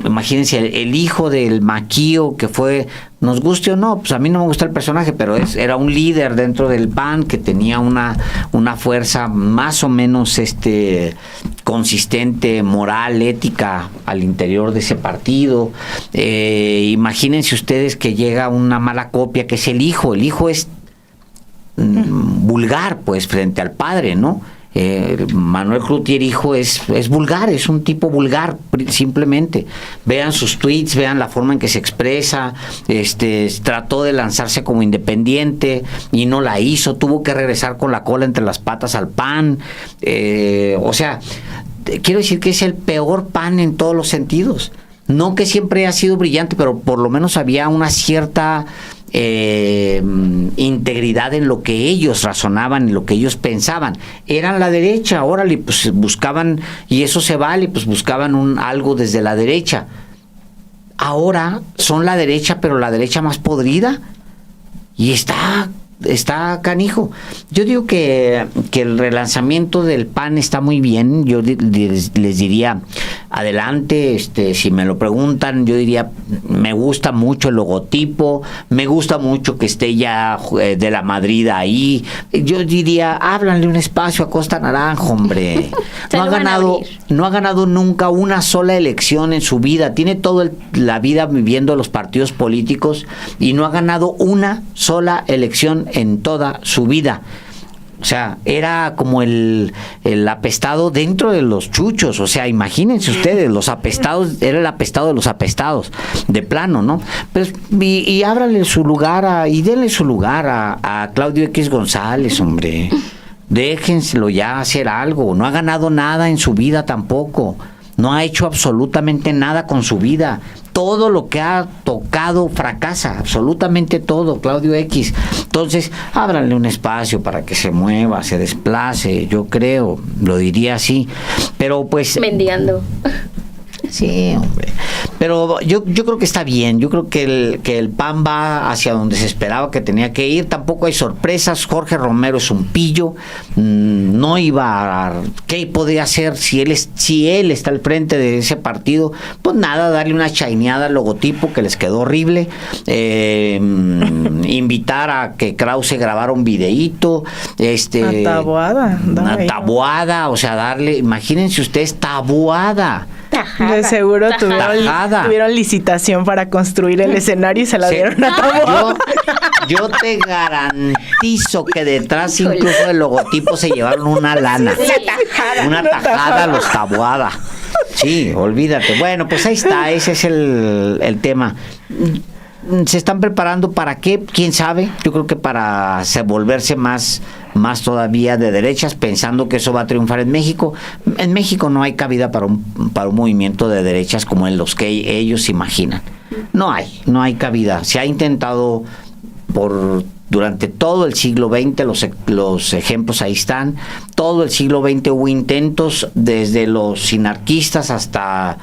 imagínense, el hijo del Maquío, que fue, nos guste o no, pues a mí no me gusta el personaje, pero era un líder dentro del PAN que tenía una fuerza más o menos consistente, moral, ética al interior de ese partido. Imagínense ustedes que llega una mala copia, que es el hijo es vulgar, pues, frente al padre, ¿no? Manuel Cloutier hijo es vulgar, es un tipo vulgar, simplemente. Vean sus tweets, vean la forma en que se expresa, trató de lanzarse como independiente y no la hizo, tuvo que regresar con la cola entre las patas al PAN. O sea, quiero decir que es el peor PAN en todos los sentidos. No que siempre ha sido brillante, pero por lo menos había una cierta integridad en lo que ellos razonaban, en lo que ellos pensaban. Eran la derecha, órale, pues buscaban, y eso se vale, pues buscaban algo desde la derecha. Ahora son la derecha, pero la derecha más podrida, y está canijo. Yo digo que el relanzamiento del PAN está muy bien. Yo les diría, adelante, si me lo preguntan, yo diría, me gusta mucho el logotipo, me gusta mucho que esté ya de la Madrid ahí. Yo diría, háblanle un espacio a Costa Naranjo, hombre. No ha ganado nunca una sola elección en su vida. Tiene toda la vida viviendo los partidos políticos y no ha ganado una sola elección en toda su vida. O sea, era como el apestado dentro de los chuchos. O sea, imagínense ustedes, los apestados, era el apestado de los apestados, de plano, ¿no? Pues, y ábrale su lugar y denle su lugar a Claudio X González, hombre. Déjenselo ya hacer algo. No ha ganado nada en su vida tampoco. No ha hecho absolutamente nada con su vida. Todo lo que ha tocado fracasa, absolutamente todo, Claudio X. Entonces, ábranle un espacio para que se mueva, se desplace, yo creo, lo diría así. Pero pues... mendigando. Sí, hombre. Pero yo creo que está bien. Yo creo que el PAN va hacia donde se esperaba que tenía que ir. Tampoco hay sorpresas. Jorge Romero es un pillo. No iba a... ¿Qué podría hacer si él está al frente de ese partido? Pues nada, darle una chaineada al logotipo que les quedó horrible. Invitar a que Krause grabara un videíto. Una tabuada. O sea, darle... Imagínense ustedes, tabuada. De seguro tuvieron licitación para construir el escenario y se la dieron a Taboada. Yo te garantizo que detrás incluso del logotipo se llevaron una lana. Una tajada a los Taboada. Sí, olvídate. Bueno, pues ahí está, ese es el tema. ¿Se están preparando para qué? ¿Quién sabe? Yo creo que para volverse más todavía de derechas, pensando que eso va a triunfar en México. En México no hay cabida para un movimiento de derechas como en los que ellos imaginan. No hay cabida. Se ha intentado durante todo el siglo XX, los ejemplos ahí están. Todo el siglo XX hubo intentos, desde los sinarquistas hasta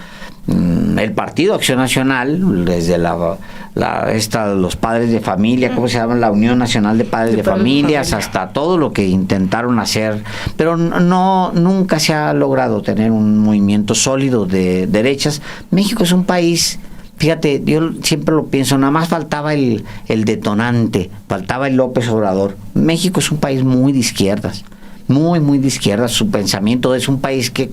el Partido Acción Nacional, desde los padres de familia, ¿cómo se llama? La Unión Nacional de Padres de Familias, hasta todo lo que intentaron hacer, pero nunca se ha logrado tener un movimiento sólido de derechas. México es un país, fíjate, yo siempre lo pienso, nada más faltaba el detonante, faltaba el López Obrador. México es un país muy de izquierdas, muy, muy de izquierda. Su pensamiento es un país que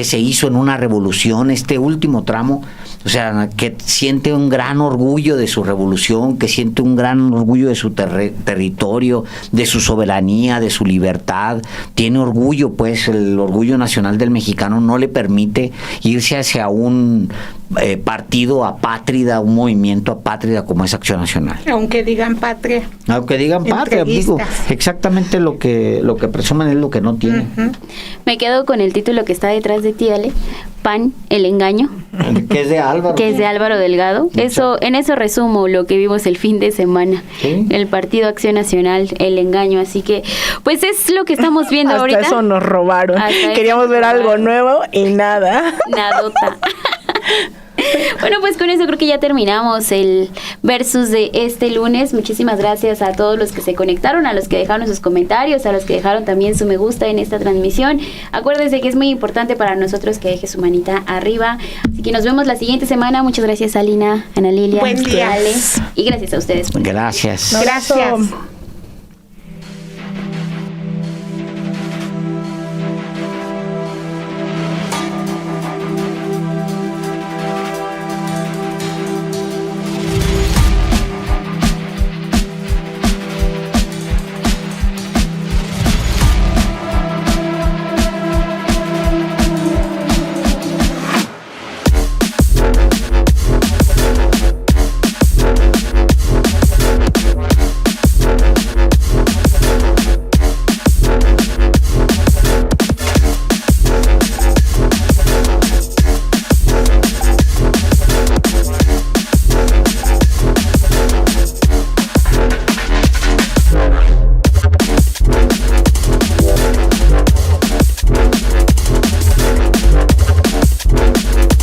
se hizo en una revolución, este último tramo, o sea, que siente un gran orgullo de su revolución, que siente un gran orgullo de su territorio, de su soberanía, de su libertad. Tiene orgullo, pues el orgullo nacional del mexicano no le permite irse hacia un partido apátrida, un movimiento apátrida como es Acción Nacional. Aunque digan patria. Aunque digan patria, digo, exactamente lo que presumen es lo que no tienen. Uh-huh. Me quedo con el título que está detrás de ti, Ale. PAN, el engaño. Que es de Álvaro. Que es de Álvaro Delgado. En eso resumo lo que vimos el fin de semana. ¿Sí? El Partido Acción Nacional, el engaño. Así que, pues es lo que estamos viendo Hasta ahorita. eso nos robaron. Queríamos ver algo nuevo y nada. Nadota. Bueno, pues con eso creo que ya terminamos el versus de este lunes. Muchísimas gracias a todos los que se conectaron, a los que dejaron sus comentarios, a los que dejaron también su me gusta en esta transmisión. Acuérdense que es muy importante para nosotros que deje su manita arriba. Así que nos vemos la siguiente semana. Muchas gracias, Alina, Ana Lilia, Buen día. Ale, y gracias a ustedes. Gracias. Gracias.